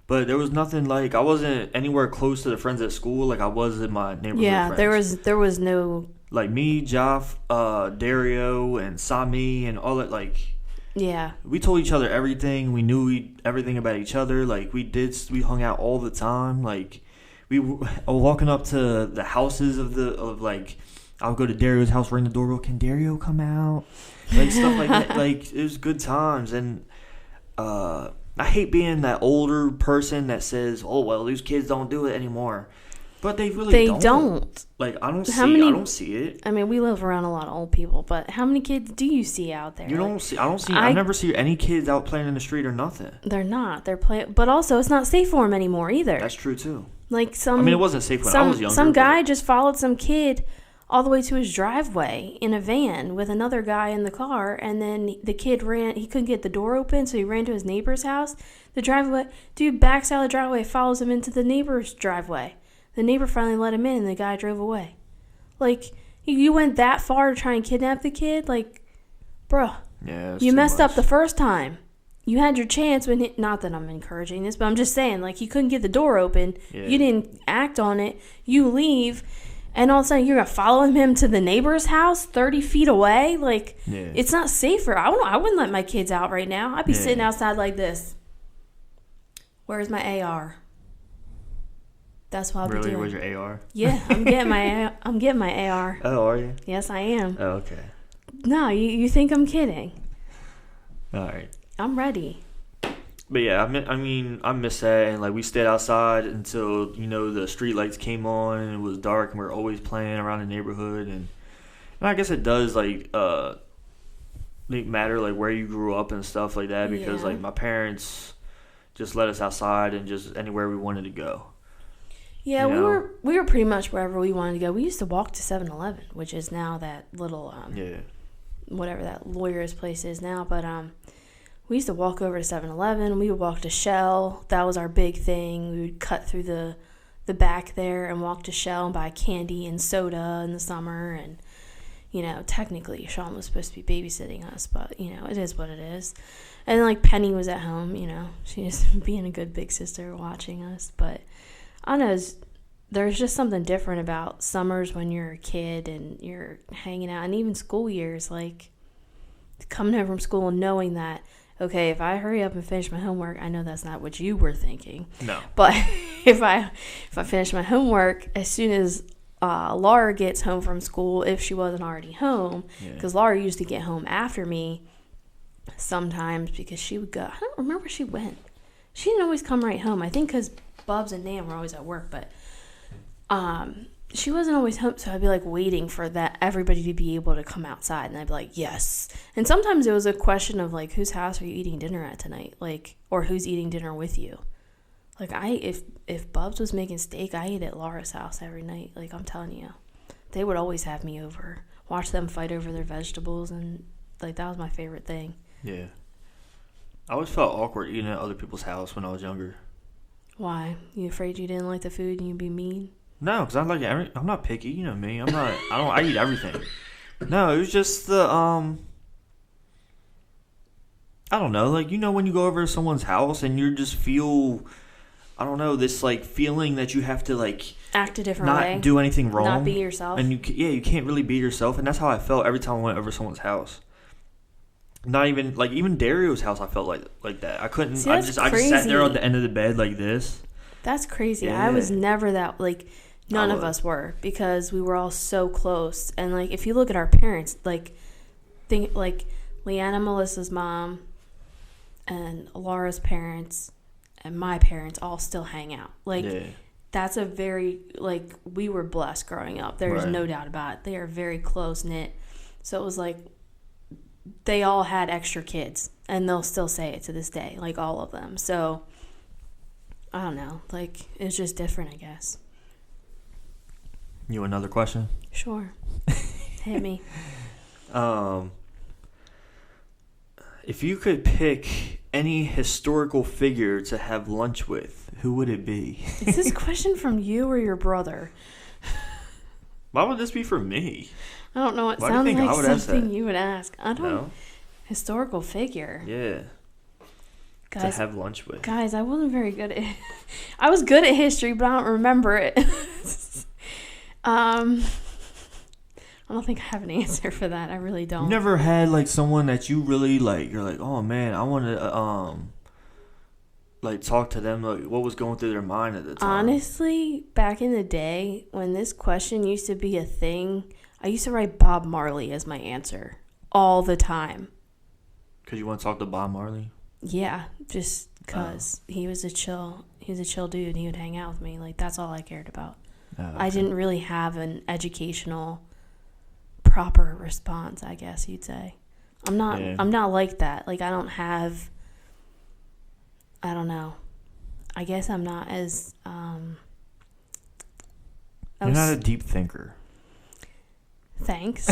But there was nothing like, I wasn't anywhere close to the friends at school like I was in my neighborhood friends. Yeah, there was no... Like me, Joff, Dario, and Sami, and all that, like... Yeah. We told each other everything. We knew everything about each other. Like, we hung out all the time. Like, we were walking up to the houses like, I would go to Dario's house, ring the doorbell, can Dario come out? Like, stuff like that. Like, it was good times, and, I hate being that older person that says, "Oh well, these kids don't do it anymore," but they really don't. Like, I don't see it. I mean, we live around a lot of old people, but how many kids do you see out there? I never see any kids out playing in the street or nothing. They're not. They're playing, but also it's not safe for them anymore either. That's true too. Like it wasn't safe when I was younger. Some guy just followed some kid all the way to his driveway in a van with another guy in the car, and then the kid ran. He couldn't get the door open, so he ran to his neighbor's house. The driveway dude backs out of the driveway, follows him into the neighbor's driveway. The neighbor finally let him in, and the guy drove away. Like, you went that far to try and kidnap the kid? Like, bruh, yeah, you messed up the first time. You had your chance when not that I'm encouraging this, but I'm just saying, like, he couldn't get the door open. Yeah. You didn't act on it. You leave. And all of a sudden, you're going to follow him to the neighbor's house 30 feet away? Like, It's not safer. I wouldn't let my kids out right now. I'd be sitting outside like this. Where's my AR? That's what I'll be doing. Really? Where's your AR? Yeah, I'm getting my AR. Oh, are you? Yes, I am. Oh, okay. No, you think I'm kidding. All right. I'm ready. But yeah, I miss that, and like we stayed outside until the street lights came on and it was dark, and we were always playing around the neighborhood, and I guess it does matter like where you grew up and stuff like that, because Yeah. like my parents just let us outside and just anywhere we wanted to go. Yeah, You know? we were pretty much wherever we wanted to go. We used to walk to 7-Eleven, which is now that little Yeah, whatever that lawyer's place is now, but we used to walk over to 7-Eleven. We would walk to Shell. That was our big thing. We would cut through the back there and walk to Shell and buy candy and soda in the summer. And, technically Sean was supposed to be babysitting us, but, it is what it is. And, like, Penny was at home, she was being a good big sister watching us. But, I don't know, there's just something different about summers when you're a kid and you're hanging out. And even school years, like, coming home from school and knowing that, okay, if I hurry up and finish my homework, I know that's not what you were thinking. no, But if I finish my homework as soon as Laura gets home from school, if she wasn't already home, because Laura used to get home after me sometimes because she would go. I don't remember where she went. She didn't always come right home. I think because Bubs and Nan were always at work, but she wasn't always home, so I'd be like waiting for that everybody to be able to come outside, and I'd be like, yes. And sometimes it was a question of like, whose house are you eating dinner at tonight, like, or who's eating dinner with you. Like, if Bubs was making steak, I ate at Laura's house every night. Like, I'm telling you, they would always have me over, watch them fight over their vegetables, and like that was my favorite thing. yeah. I always felt awkward eating at other people's house when I was younger. Why? You afraid you didn't like the food and you'd be mean? No, because I'm not picky. You know me. I eat everything. No, it was just the I don't know. Like, when you go over to someone's house and you just feel, I don't know, this like feeling that you have to like Act a different way. not do anything wrong, Not be yourself. and you can't really be yourself, and that's how I felt every time I went over someone's house. Not even like even Dario's house, I felt like that. I couldn't. See, I that's just sat crazy. there at the end of the bed like this. That's crazy. Yeah. I was never that, like, none I of was. us were, because we were all so close. And, like, if you look at our parents, like, think, like, Leanna, Melissa's mom, and Laura's parents, and my parents all still hang out. Like, Yeah. that's a very, like, we were blessed growing up. There's Right. no doubt about it. They are very close-knit. So it was like, they all had extra kids, and they'll still say it to this day, like, all of them. So I don't know. Like, it's just different, I guess. You another question? Sure. Hit me. If you could pick any historical figure to have lunch with, who would it be? Is this question from you or your brother? Why would this be for me? I don't know. It Why do you sounds think I like would ask something that? you would ask. I don't. No. Historical figure. Yeah. Guys, to have lunch with. I wasn't very good at it. I was good at history, but I don't remember it. I don't think I have an answer for that. I really don't. You never had like someone that you really like. You're like, oh man, I want to like talk to them. Like, what was going through their mind at the time? Honestly, back in the day when this question used to be a thing, I used to write Bob Marley as my answer all the time. Because you want to talk to Bob Marley. Yeah, just because he was a chill dude and he would hang out with me. Like, that's all I cared about. Oh, okay. I didn't really have an educational proper response, I guess you'd say. I'm not like that. Like, I don't know. I guess I'm not as You're not a deep thinker. Thanks.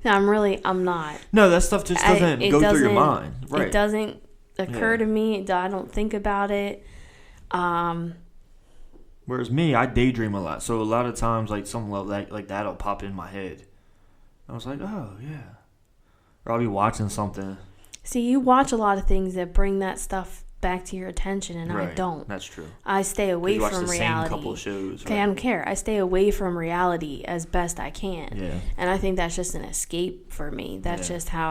No, I'm not. No, that stuff just doesn't go through your mind. Right. It doesn't occur to me. I don't think about it. Whereas me, I daydream a lot. So a lot of times, like, something like that'll pop in my head. I was like, oh, yeah. Or I'll be watching something. See, you watch a lot of things that bring that stuff back to your attention, and Right. I don't. That's true. I stay away You watch from the reality. same couple of shows. Okay, right? I don't care. I stay away from reality as best I can. Yeah. And I think that's just an escape for me. That's Yeah. just how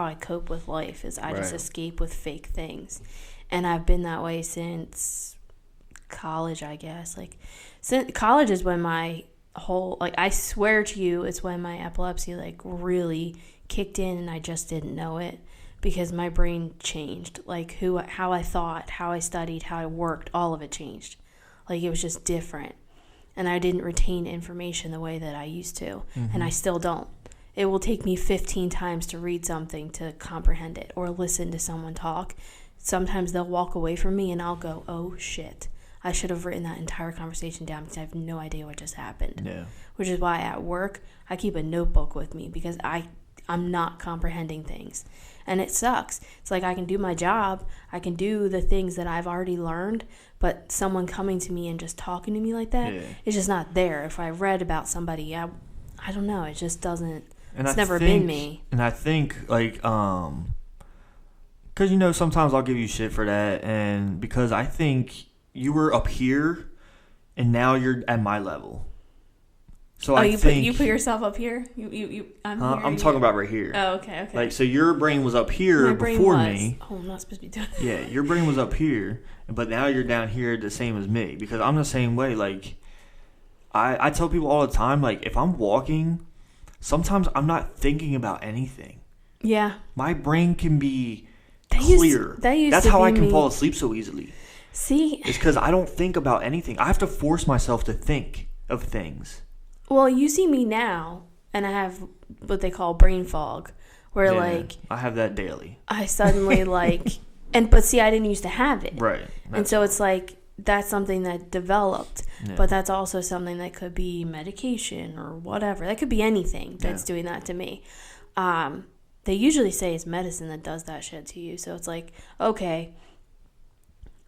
I cope with life, is I just Right. escape with fake things. And I've been that way since college, I guess. Like, since college is when my whole, like, I swear to you, it's when my epilepsy, like, really kicked in and I just didn't know it. because my brain changed. Like how I thought, how I studied, how I worked, all of it changed. Like it was just different. And I didn't retain information the way that I used to. And I still don't. It will take me 15 times to read something to comprehend it or listen to someone talk. Sometimes they'll walk away from me and I'll go, oh shit, I should have written that entire conversation down because I have no idea what just happened. Yeah. Which is why at work I keep a notebook with me because I'm not comprehending things. And it sucks. It's like I can do my job, I can do the things that I've already learned, but someone coming to me and just talking to me like that, it's just not there. If I read about somebody, I don't know, it just doesn't, it's never been me. And I think, like, because, you know, sometimes I'll give you shit for that, and because I think you were up here, and now you're at my level. So I think you put yourself up here. I'm talking about right here. Oh, okay. Like, so your brain was up here before me. Oh, I'm not supposed to be doing that. Yeah, your brain was up here, but now you're down here the same as me because I'm the same way. Like, I tell people all the time, like, if I'm walking, sometimes I'm not thinking about anything. Yeah. My brain can be clear. That's how I can fall asleep so easily. See? It's because I don't think about anything. I have to force myself to think of things. Well, you see me now, and I have what they call brain fog, where, like... I have that daily. I suddenly, like... But see, I didn't used to have it. Right. And so it's like, that's something that developed. Yeah. But that's also something that could be medication or whatever. That could be anything that's doing that to me. They usually say it's medicine that does that shit to you. So it's like, okay,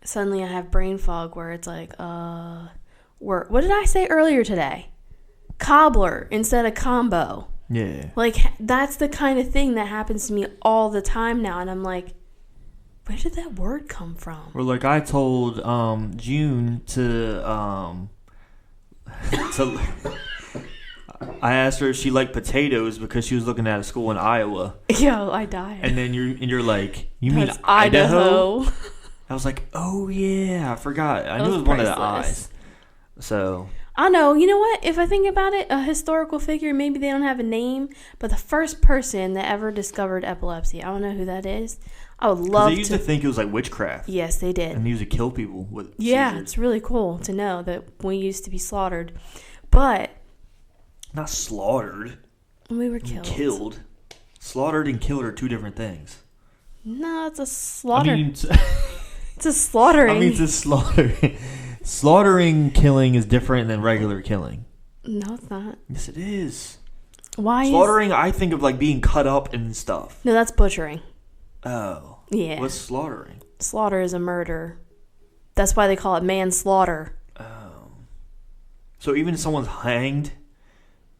suddenly I have brain fog where it's like, what did I say earlier today? Cobbler instead of combo. Yeah. Like, that's the kind of thing that happens to me all the time now. And I'm like, where did that word come from? Well, like I told June to I asked her if she liked potatoes because she was looking at a school in Iowa. Yo, I died. And then you're like, you That's mean Idaho? Idaho? I was like, oh yeah, I forgot. I knew it was one of the I's. So I know. You know what? If I think about it, a historical figure, maybe they don't have a name, but the first person that ever discovered epilepsy, I don't know who that is. I would love to. They used to think it was like witchcraft. Yes, they did. And they used to kill people with seizures. It's really cool to know that we used to be slaughtered. But not slaughtered. We were killed. Slaughtered and killed are two different things. No, it's a slaughter. I mean, it's a slaughtering. I mean, it's a slaughtering. Slaughtering killing is different than regular killing. No, it's not. Yes, it is. Why? Slaughtering, I think of like being cut up and stuff. No, that's butchering. Oh. Yeah. What's slaughtering? Slaughter is a murder. That's why they call it manslaughter. Oh. So even if someone's hanged,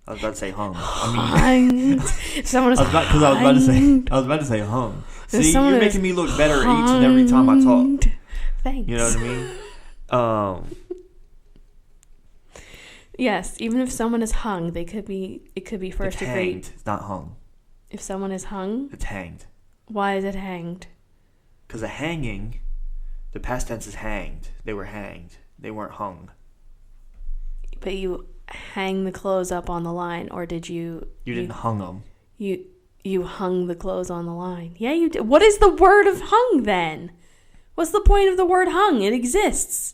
I was about to say hung. Hanged. Someone is hanged. I was about to say hung. See, you're making me look better each and every time I talk. Thanks. You know what I mean? Yes, even if someone is hung, it could be first degree. Hanged. It's not hung. If someone is hung, it's hanged. Why is it hanged? Because a hanging, the past tense is hanged. They were hanged. They weren't hung. But you hang the clothes up on the line, or did you? You didn't hung them. You hung the clothes on the line. Yeah, you did. What is the word of hung then? What's the point of the word hung? It exists.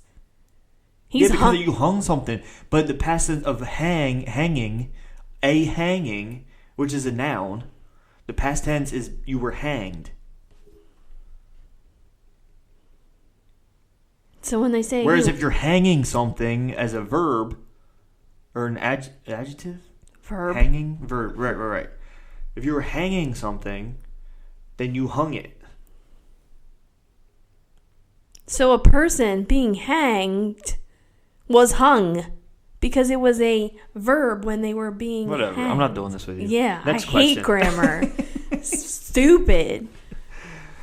Because you hung something. But the past tense of hanging, which is a noun, the past tense is you were hanged. So when they say... Whereas if you're hanging something as a verb, or an adjective? Verb. Hanging? Verb. Right. If you were hanging something, then you hung it. So a person being hanged was hung because it was a verb when they were being Whatever. hanged. I'm not doing this with you. Yeah, Next I question. hate grammar. Stupid.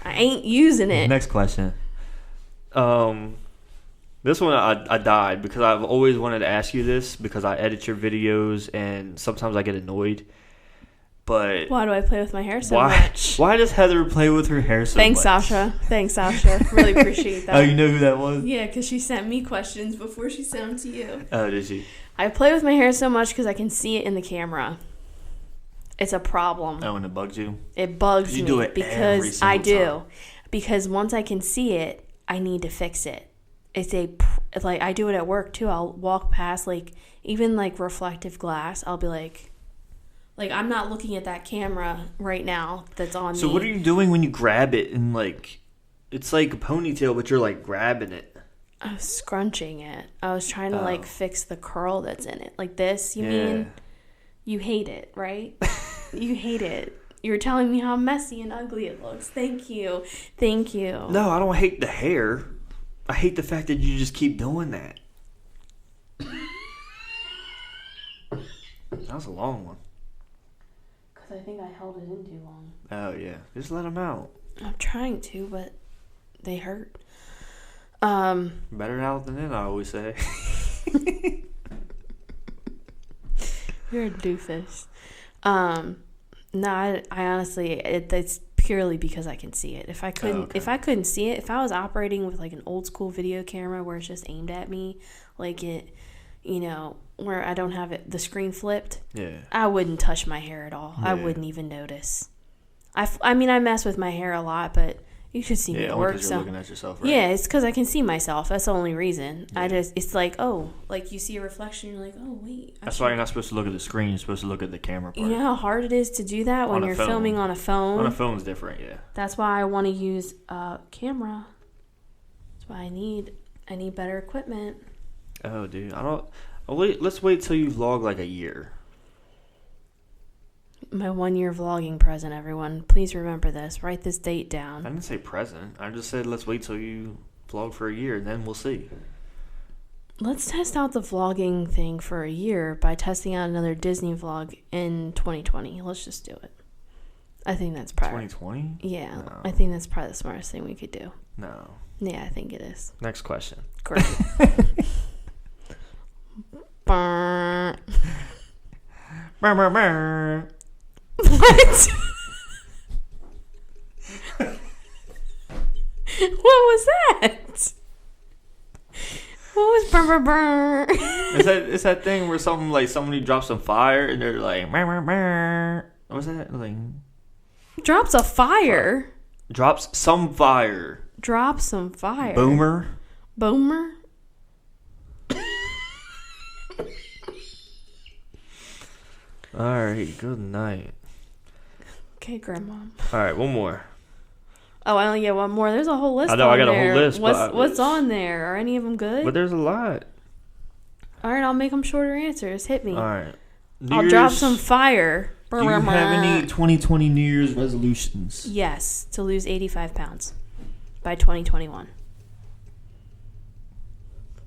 I ain't using it. Next question. This one I died because I've always wanted to ask you this because I edit your videos and sometimes I get annoyed. But why do I play with my hair so much? Why does Heather play with her hair so Thanks, much? Thanks, Sasha. Really appreciate that. Oh, you know who that was? Yeah, because she sent me questions before she sent them to you. Oh, did she? I play with my hair so much because I can see it in the camera. It's a problem. Oh, and it bugs you? It bugs You me do it every because single I do. time. Because once I can see it, I need to fix it. It's like I do it at work too. I'll walk past like even like reflective glass. I'll be like I'm not looking at that camera right now that's on me. So what are you doing when you grab it and like it's like a ponytail, but you're like grabbing it? I was scrunching it. I was trying to like fix the curl that's in it. Like this, you mean? You hate it, right? You hate it. You're telling me how messy and ugly it looks. Thank you. Thank you. No, I don't hate the hair. I hate the fact that you just keep doing that. That was a long one. Because I think I held it in too long. Oh, yeah. Just let them out. I'm trying to, but they hurt. Better out than in, I always say. You're a doofus. No, I honestly, it's purely because I can see it. If I couldn't see it, if I was operating with like an old school video camera where it's just aimed at me, like it, where I don't have the screen flipped, I wouldn't touch my hair at all. I wouldn't even notice. I mean, I mess with my hair a lot, but you should see me at work. You're looking at yourself, right? Yeah, it's because I can see myself. That's the only reason. It's like, oh, like you see a reflection, you're like, oh, wait. That's why you're not supposed to look at the screen. You're supposed to look at the camera part. You know how hard it is to do that when you're filming on a phone? On a phone's different, yeah. That's why I want to use a camera. That's why I need better equipment. Oh, dude. Let's wait till you vlog like a year. My 1 year vlogging present, everyone. Please remember this. Write this date down. I didn't say present. I just said let's wait till you vlog for a year, and then we'll see. Let's test out the vlogging thing for a year by testing out another Disney vlog in 2020. Let's just do it. I think that's probably 2020. Yeah, No. I think that's probably the smartest thing we could do. No. Yeah, I think it is. Next question. Great. Brr. Brr, brr, brr. What? What was that? What was brr, brr, brr? It's that thing where somebody drops some fire and they're like brr, brr, brr. What's that? Like Drops a fire. drops some fire. Drop some fire. Boomer. Boomer? All right. Good night. Okay, Grandma. All right. One more. Oh, I only get one more. There's a whole list. I know, on I got a there. whole list, What's on there? Are any of them good? But there's a lot. All right, I'll make them shorter answers. Hit me. All right. I'll drop some fire. Do you have any 2020 New Year's resolutions? Yes, to lose 85 pounds by 2021.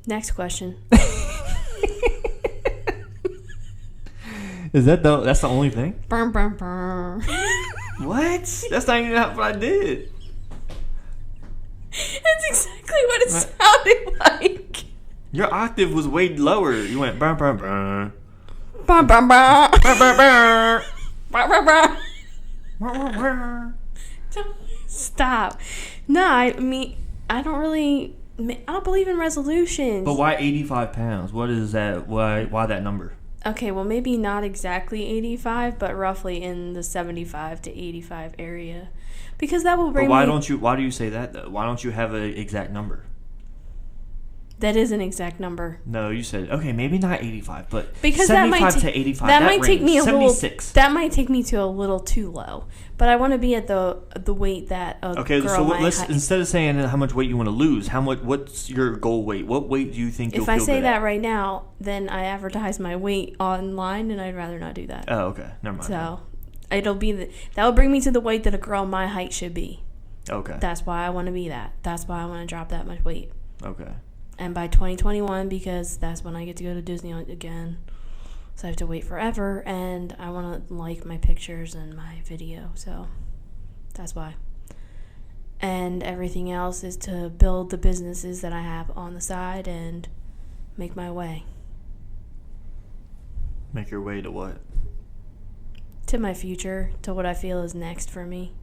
Next question. Is that's the only thing? Burn, burn, burn. What? That's not even what I did. That's exactly what it sounded like. Your octave was way lower. You went burn, burn, burn. Burn, burn, burn. Burn, burn, burn. Burn, burn, burn. Burn, burn, burn. Stop. No, I mean, I don't believe in resolutions. But why 85 pounds? What is that? Why that number? Okay, well, maybe not exactly 85, but roughly in the 75 to 85 area. Because that will bring But why do you say that, though? Why don't you have an exact number? That is an exact number. No, you said, okay, maybe not 85, but Because 75 to 85. That might take me a 76. little. That might take me to a little too low. But I want to be at the weight that a Okay, girl so my let's height. instead of saying how much weight you want to lose, what's your goal weight? What weight do you think you'll If feel I good say at? that right now, then I advertise my weight online, and I'd rather not do that. Oh, okay, never mind. So it'll be that will bring me to the weight that a girl my height should be. Okay. That's why I want to be that. That's why I want to drop that much weight. Okay. And by 2021, because that's when I get to go to Disney again. So I have to wait forever, and I want to like my pictures and my video. So that's why. And everything else is to build the businesses that I have on the side and make my way Make your way to what? to my future, to what I feel is next for me.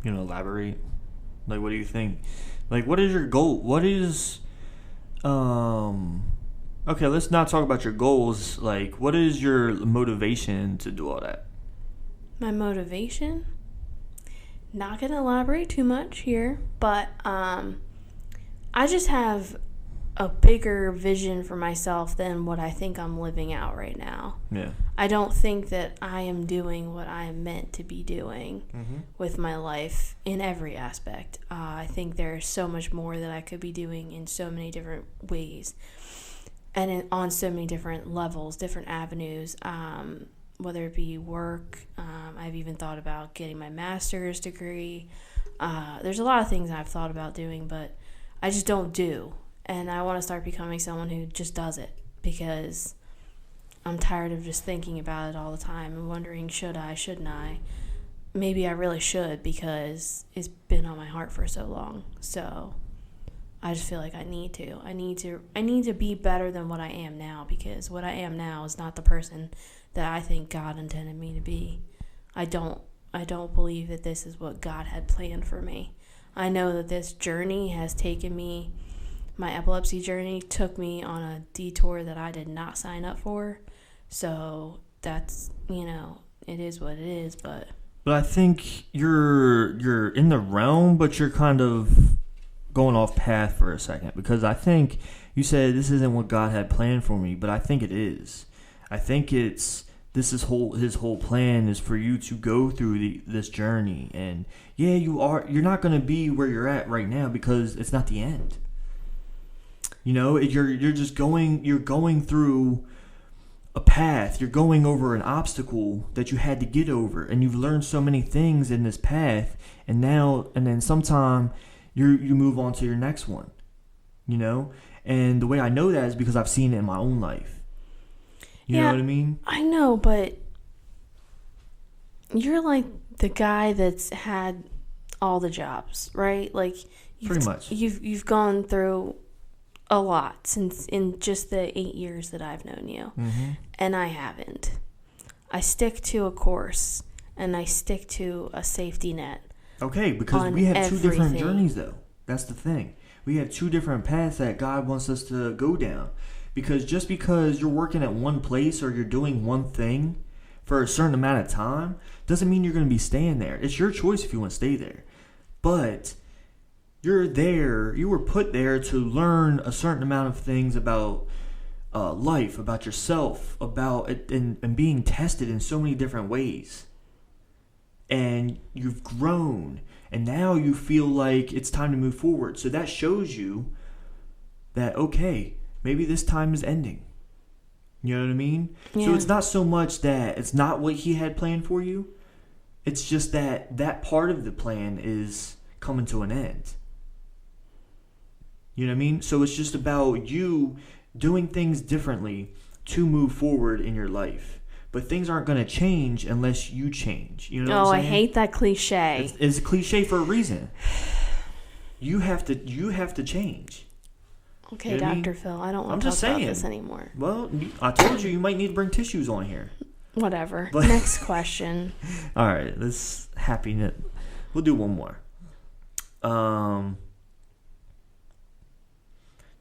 You know, elaborate. Like, what do you think? Like, what is your goal? What is, Okay, let's not talk about your goals. Like, what is your motivation to do all that? My motivation? Not going to elaborate too much here, but I just have a bigger vision for myself than what I think I'm living out right now. Yeah. I don't think that I am doing what I am meant to be doing with my life in every aspect. I think there's so much more that I could be doing in so many different ways and on so many different levels, different avenues, whether it be work. I've even thought about getting my master's degree. There's a lot of things I've thought about doing, but I just don't do. And I want to start becoming someone who just does it because I'm tired of just thinking about it all the time and wondering, should I, shouldn't I? Maybe I really should because it's been on my heart for so long. So I just feel like I need to. I need to be better than what I am now because what I am now is not the person that I think God intended me to be. I don't believe that this is what God had planned for me. I know that this journey has taken me. My epilepsy journey took me on a detour that I did not sign up for. So that's, it is what it is, but I think you're in the realm, but you're kind of going off path for a second because I think you said this isn't what God had planned for me, but I think it is. I think his whole plan is for you to go through this journey, and yeah, you're not going to be where you're at right now because it's not the end. You're just going through a path. You're going over an obstacle that you had to get over, and you've learned so many things in this path, and then sometime you move on to your next one. And the way I know that is because I've seen it in my own life. You know what I mean? I know, but you're like the guy that's had all the jobs, right? Like pretty much. You've gone through a lot since in just the 8 years that I've known you, and I haven't. I stick to a course and I stick to a safety net. Okay, because we have two different journeys, though. That's the thing. We have two different paths that God wants us to go down. Because just because you're working at one place or you're doing one thing for a certain amount of time doesn't mean you're going to be staying there. It's your choice if you want to stay there. But you were put there to learn a certain amount of things about life, about yourself, about it, and being tested in so many different ways. And you've grown, and now you feel like it's time to move forward. So that shows you that, okay, maybe this time is ending. You know what I mean? Yeah. So it's not so much that it's not what he had planned for you. It's just that part of the plan is coming to an end. You know what I mean? So it's just about you doing things differently to move forward in your life. But things aren't going to change unless you change. You know what I'm saying? I hate that cliche. It's a cliche for a reason. You have to change. Okay, you know Dr. Phil, I don't want to talk about this anymore. Well, I told you might need to bring tissues on here. Whatever. Next question. All right, let's we'll do one more.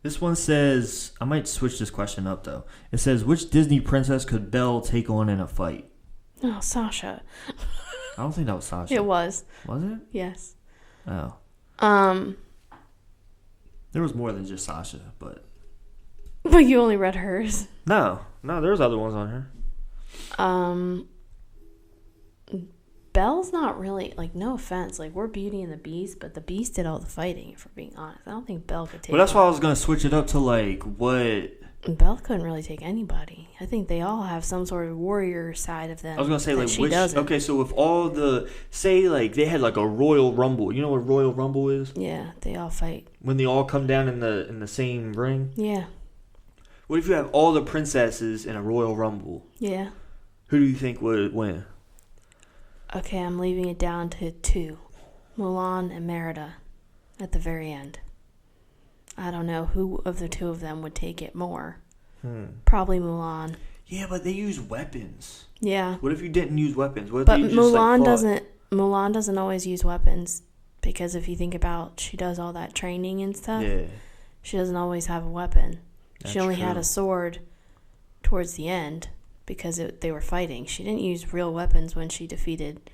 This one says, I might switch this question up though. It says, which Disney princess could Belle take on in a fight? Oh, Sasha. I don't think that was Sasha. It was. Was it? Yes. Oh. There was more than just Sasha, but you only read hers. No, there's other ones on here. Belle's not really, like, no offense, like, we're Beauty and the Beast, but the Beast did all the fighting, if we're being honest. I don't think Belle could take Well, that's why I was going to switch it up to, like, what... Belle couldn't really take anybody. I think they all have some sort of warrior side of them. I was going to say, like, she doesn't. Okay, so if all the... Say, like, they had, like, a Royal Rumble. You know what Royal Rumble is? Yeah, they all fight. When they all come down in the same ring? Yeah. What if you have all the princesses in a Royal Rumble? Yeah. Who do you think would win? Okay, I'm leaving it down to 2. Mulan and Merida at the very end. I don't know who of the two of them would take it more. Probably Mulan. Yeah, but they use weapons. Yeah. What if you didn't use weapons? What if but you just, Mulan doesn't always use weapons because if you think about, she does all that training and stuff. Yeah. She doesn't always have a weapon. She only had a sword towards the end because they were fighting. She didn't use real weapons when she defeated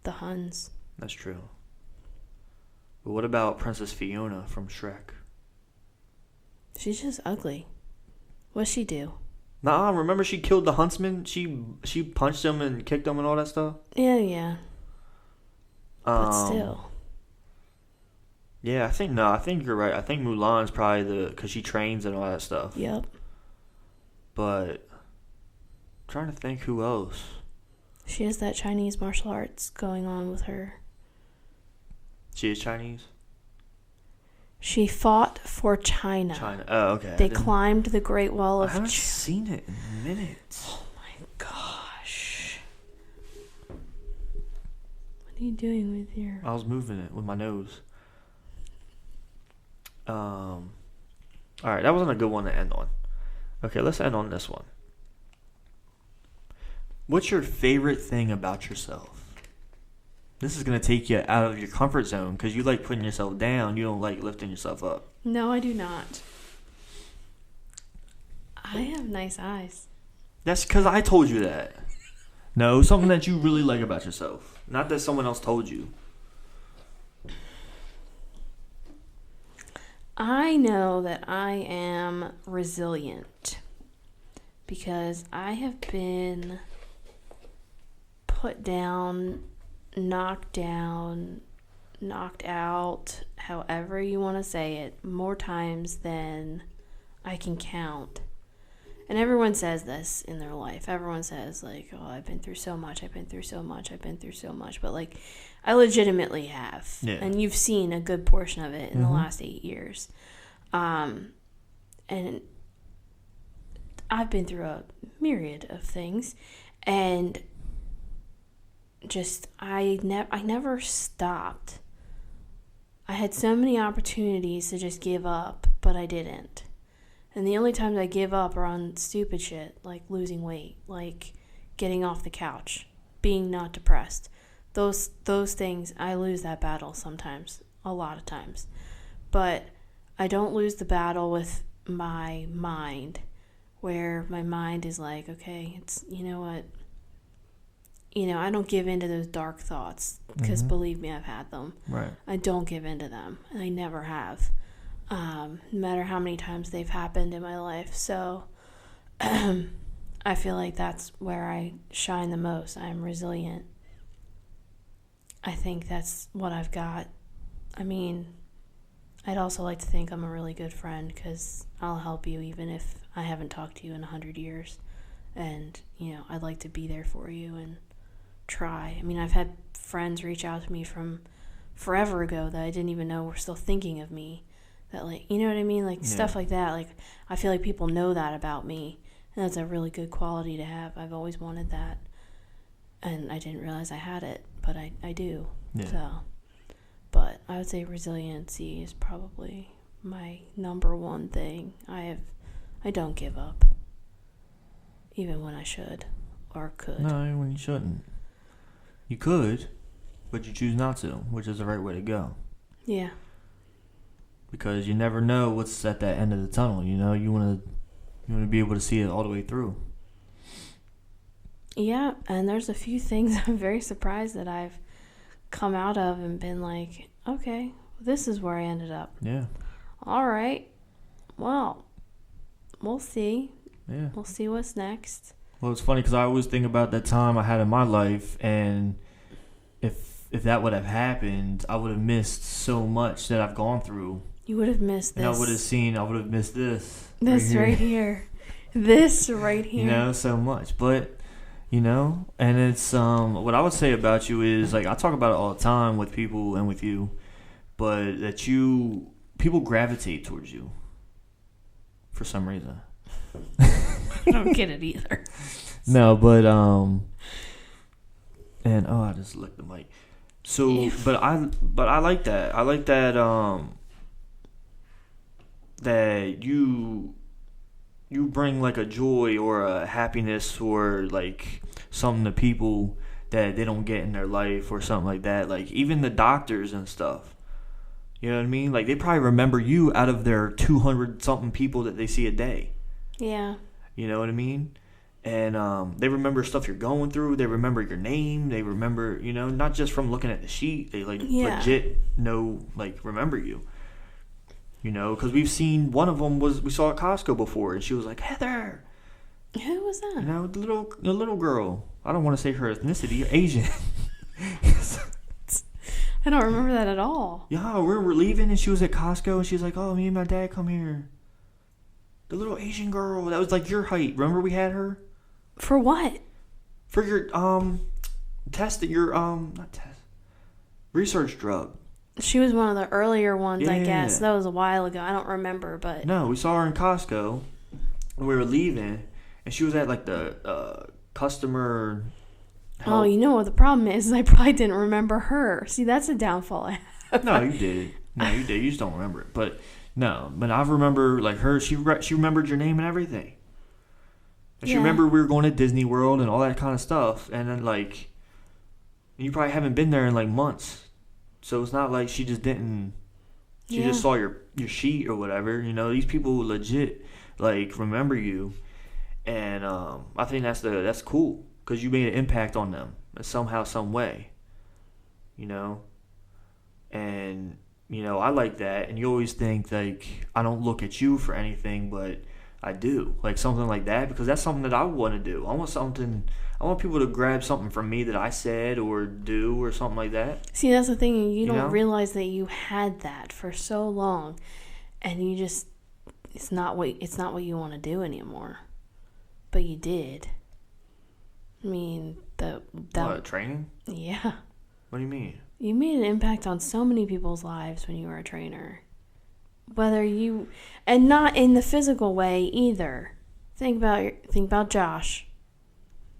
the Huns. That's true. But what about Princess Fiona from Shrek? She's just ugly. What'd she do? Nah, remember she killed the huntsman? She punched him and kicked him and all that stuff? Yeah. But still. Yeah, I think you're right. I think Mulan's probably because she trains and all that stuff. Yep. But I'm trying to think who else. She has that Chinese martial arts going on with her. She is Chinese? She fought for China. China. Oh, okay. They climbed the Great Wall of China. I haven't seen it in minutes. Oh my gosh. What are you doing with your... I was moving it with my nose. Alright, that wasn't a good one to end on. Okay, let's end on this one. What's your favorite thing about yourself? This is going to take you out of your comfort zone because you like putting yourself down. You don't like lifting yourself up. No, I do not. I have nice eyes. That's because I told you that. No, something that you really like about yourself. Not that someone else told you. I know that I am resilient because I have been put down, knocked out, however you want to say it, more times than I can count. And everyone says this in their life. Everyone says, like, oh, I've been through so much. But, like, I legitimately have. Yeah. And you've seen a good portion of it in the last 8 years. And I've been through a myriad of things. And just, I never stopped. I had so many opportunities to just give up, but I didn't. And the only times I give up are on stupid shit, like losing weight, like getting off the couch, being not depressed. Those things, I lose that battle sometimes, a lot of times. But I don't lose the battle with my mind, where my mind is like, okay, it's, you know what? I don't give in to those dark thoughts, because believe me, I've had them. Right. I don't give in to them, and I never have. No matter how many times they've happened in my life. So I feel like that's where I shine the most. I'm resilient. I think that's what I've got. I mean, I'd also like to think I'm a really good friend because I'll help you even if I haven't talked to you in 100 years. And, I'd like to be there for you and try. I mean, I've had friends reach out to me from forever ago that I didn't even know were still thinking of me. That, like, you know what I mean? Like, stuff like that. Like, I feel like people know that about me. And that's a really good quality to have. I've always wanted that. And I didn't realize I had it. But I do. Yeah. So, but I would say resiliency is probably my number one thing. I don't give up. Even when I should. Or could. No, when you shouldn't. You could, but you choose not to, which is the right way to go. Yeah. Because you never know what's at that end of the tunnel. You want to be able to see it all the way through. Yeah, and there's a few things I'm very surprised that I've come out of and been like, okay, this is where I ended up. Yeah. All right. Well, we'll see. Yeah. We'll see what's next. Well, it's funny because I always think about that time I had in my life, and if that would have happened, I would have missed so much that I've gone through. You would have missed this. And I would have missed this. This right here. This right here. So much. But, and it's, what I would say about you is, like, I talk about it all the time with people and with you, but that people gravitate towards you for some reason. I don't get it either. No, but, and, I just licked the mic. So, but I like that. I like that, that you bring like a joy or a happiness or like something to people that they don't get in their life or something like that. Like even the doctors and stuff, You know what I mean? Like, they probably remember you out of their 200-something people that they see a day. Yeah. You know what I mean? And they remember stuff you're going through. They remember your name. They remember, you know, not just from looking at the sheet. They, like, legit know, like, remember you. You know, because we've seen one of them we saw at Costco before, and she was like, Heather. Who was that? You know, the little girl. I don't want to say her ethnicity. Asian. I don't remember that at all. Yeah, we were leaving, and she was at Costco, and she's like, oh, me and my dad come here. The little Asian girl that was like your height. Remember we had her? For what? For your test, your not test, research drug. She was one of the earlier ones, I Yeah. guess. That was a while ago. I don't remember, but No, we saw her in Costco, and we were leaving, and she was at like the customer help. oh, you know what the problem is? I probably didn't remember her. See, that's a downfall I have. No, you did. No, you did. You just don't remember it. But no, but I remember like her. She remembered your name and everything. And she Yeah. remembered we were going to Disney World and all that kind of stuff. And then like, you probably haven't been there in like months, so it's not like she just didn't. She Yeah. just saw your sheet or whatever. You know, these people legit like remember you, and I think that's cool because you made an impact on them somehow, some way. You know, and you know I like that. And you always think like I don't look at you for anything, but I do, like something like that, because that's something that I want to do. I want people to grab something from me that I said or do or something like that. See, that's the thing. You don't know? realize that you had that for so long, and you just it's not what you want to do anymore. But you did. I mean, What, training? yeah. What do you mean? You made an impact on so many people's lives when you were a trainer. And not in the physical way either. Think about Josh.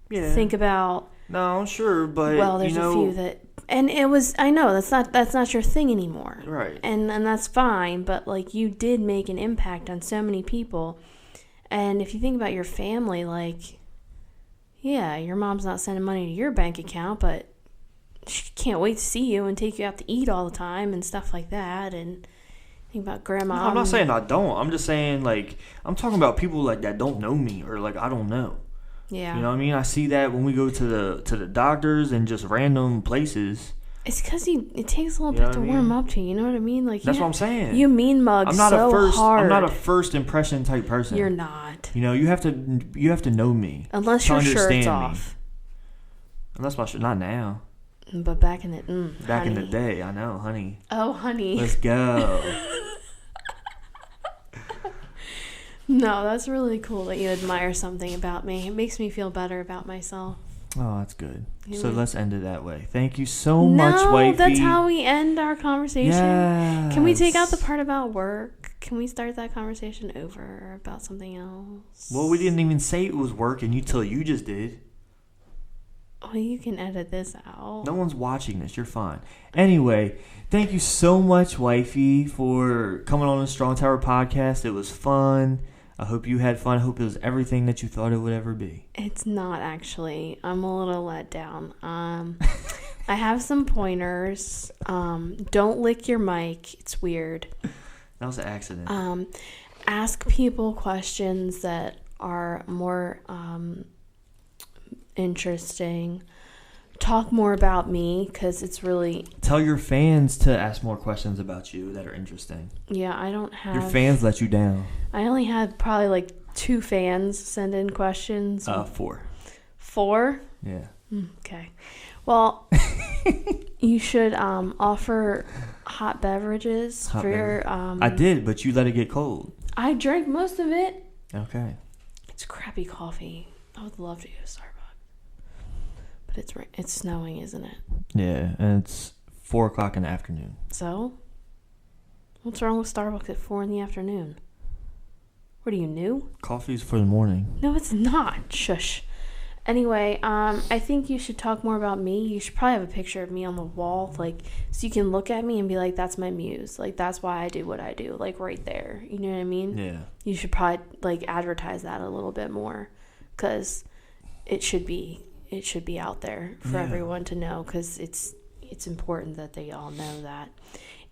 Yeah. Think about No, sure, but there's you know, a few that, and it was. I know that's not your thing anymore. right. And that's fine, but like you did make an impact on so many people. And if you think about your family, like, yeah, your mom's not sending money to your bank account, but she can't wait to see you and take you out to eat all the time and stuff like that. And think about grandma. No, I'm not saying I don't. I'm just saying like I'm talking about people like that don't know me or like I don't know. Yeah. You know what I mean? I see that when we go to the doctors and just random places. It's because it takes a little You know bit to what I warm mean? up to. You know what I mean? Like That's what I'm saying. You mean mug I'm not so hard. I'm not a first impression type person. You're not. You know, you have to know me. Unless to your shirt's understand me. off. Unless my shirt, not now. But back in the Back in the honey. day, I know, honey. Oh, honey. Let's go. No, that's really cool that you admire something about me. It makes me feel better about myself. Oh, that's good. You So know. let's end it that way. Thank you so much, wifey. that's how we end our conversation. Yes. Can we take out the part about work? Can we start that conversation over about something else? Well, we didn't even say it was work, and you just did. Well, you can edit this out. No one's watching this. You're fine. Anyway, thank you so much, wifey, for coming on the Strong Tower podcast. It was fun. I hope you had fun. I hope it was everything that you thought it would ever be. It's not actually. I'm a little let down. I have some pointers. Don't lick your mic. It's weird. That was an accident. Ask people questions that are more interesting. Talk more about me, because it's really... Tell your fans to ask more questions about you that are interesting. Yeah, I don't have... Your fans let you down. I only had probably like 2 fans send in questions. 4. 4? Yeah. Okay. Well, you should offer hot beverages Hot for your... I did, but you let it get cold. I drank most of it. Okay. It's crappy coffee. I would love to go to Starbucks. But it's snowing, isn't it? Yeah, and it's 4 o'clock in the afternoon. So? What's wrong with Starbucks at 4 in the afternoon? What are you, new? Coffee's for the morning. No, it's not. Shush. Anyway, I think you should talk more about me. You should probably have a picture of me on the wall, like, so you can look at me and be like, that's my muse. Like, that's why I do what I do. Like, right there. You know what I mean? Yeah. You should probably, like, advertise that a little bit more, because it should be out there for everyone to know, because it's important that they all know that.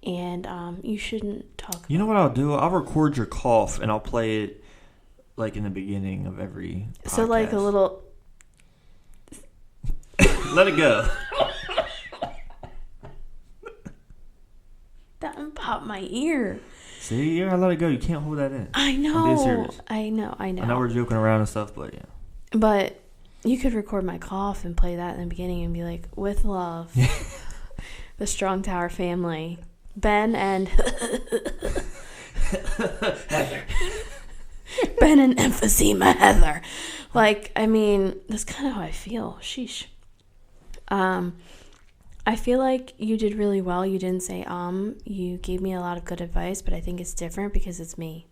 and you shouldn't talk. You know what I'll do? I'll record your cough and I'll play it like in the beginning of every podcast. So like a little. Let it go. That one popped my ear. See, you gotta let it go. You can't hold that in. I know. I'm being serious. I know. I know we're joking around and stuff, but yeah. But you could record my cough and play that in the beginning and be like, with love, the Strong Tower family, Ben and Heather. Ben and emphysema Heather. Like, I mean, that's kind of how I feel. Sheesh. I feel like you did really well. You didn't say you gave me a lot of good advice, but I think it's different because it's me.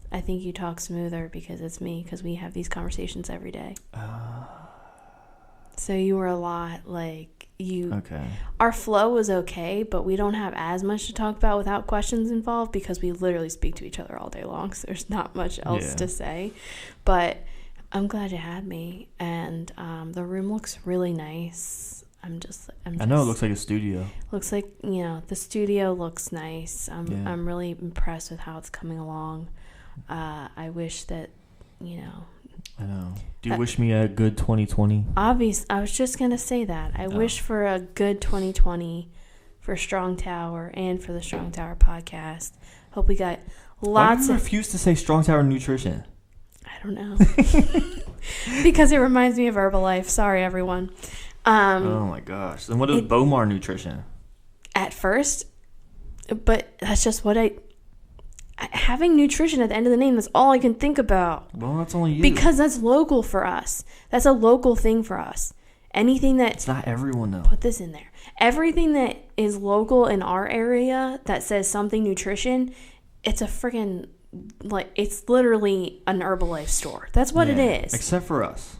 I think you talk smoother because it's me, because we have these conversations every day. So you were a lot like you. Okay. Our flow was okay, but we don't have as much to talk about without questions involved because we literally speak to each other all day long. So there's not much else to say. But I'm glad you had me, and the room looks really nice. I know it looks like a studio. Looks like, the studio looks nice. I'm really impressed with how it's coming along. I wish that, I know. Do you wish me a good 2020? Obvious. I was just gonna say that. I wish for a good 2020 for Strong Tower and for the Strong Tower podcast. Hope we got lots Why do you of. refuse to say Strong Tower Nutrition? I don't know. Because it reminds me of Herbalife. Sorry, everyone. Oh my gosh. Then what is Bomar Nutrition? At first, but that's just what having nutrition at the end of the name, that's all I can think about. Well, that's only you. Because that's local for us. That's a local thing for us. Anything that... It's not everyone, though. Put this in there. Everything that is local in our area that says something nutrition, it's a freaking... it's literally an Herbalife store. That's what it is. Except for us.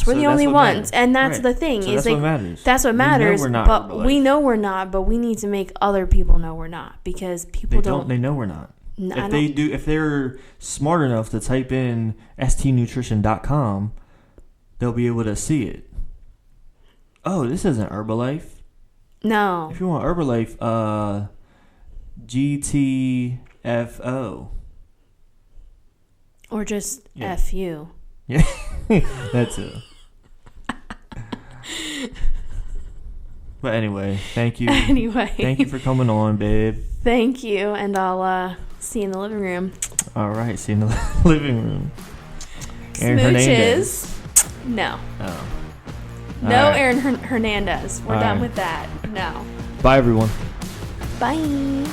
We're the only ones. And that's the thing. So that's what matters. That's what matters. We know we're not but Herbalife. we know we're not, but we need to make other people know we're not. Because people don't... They know we're not. No, If they're smart enough to type in stnutrition.com, they'll be able to see it. Oh, this isn't Herbalife. No. If you want Herbalife, GTFO. Or just FU. Yeah, that's it. But anyway, thank you. Thank you for coming on, babe. Thank you, and I'll see you in the living room. All right, see you in the living room. Aaron Hernandez. No. Oh. No, right. Aaron Hernandez. We're All done right. with that. No. Bye, everyone. Bye.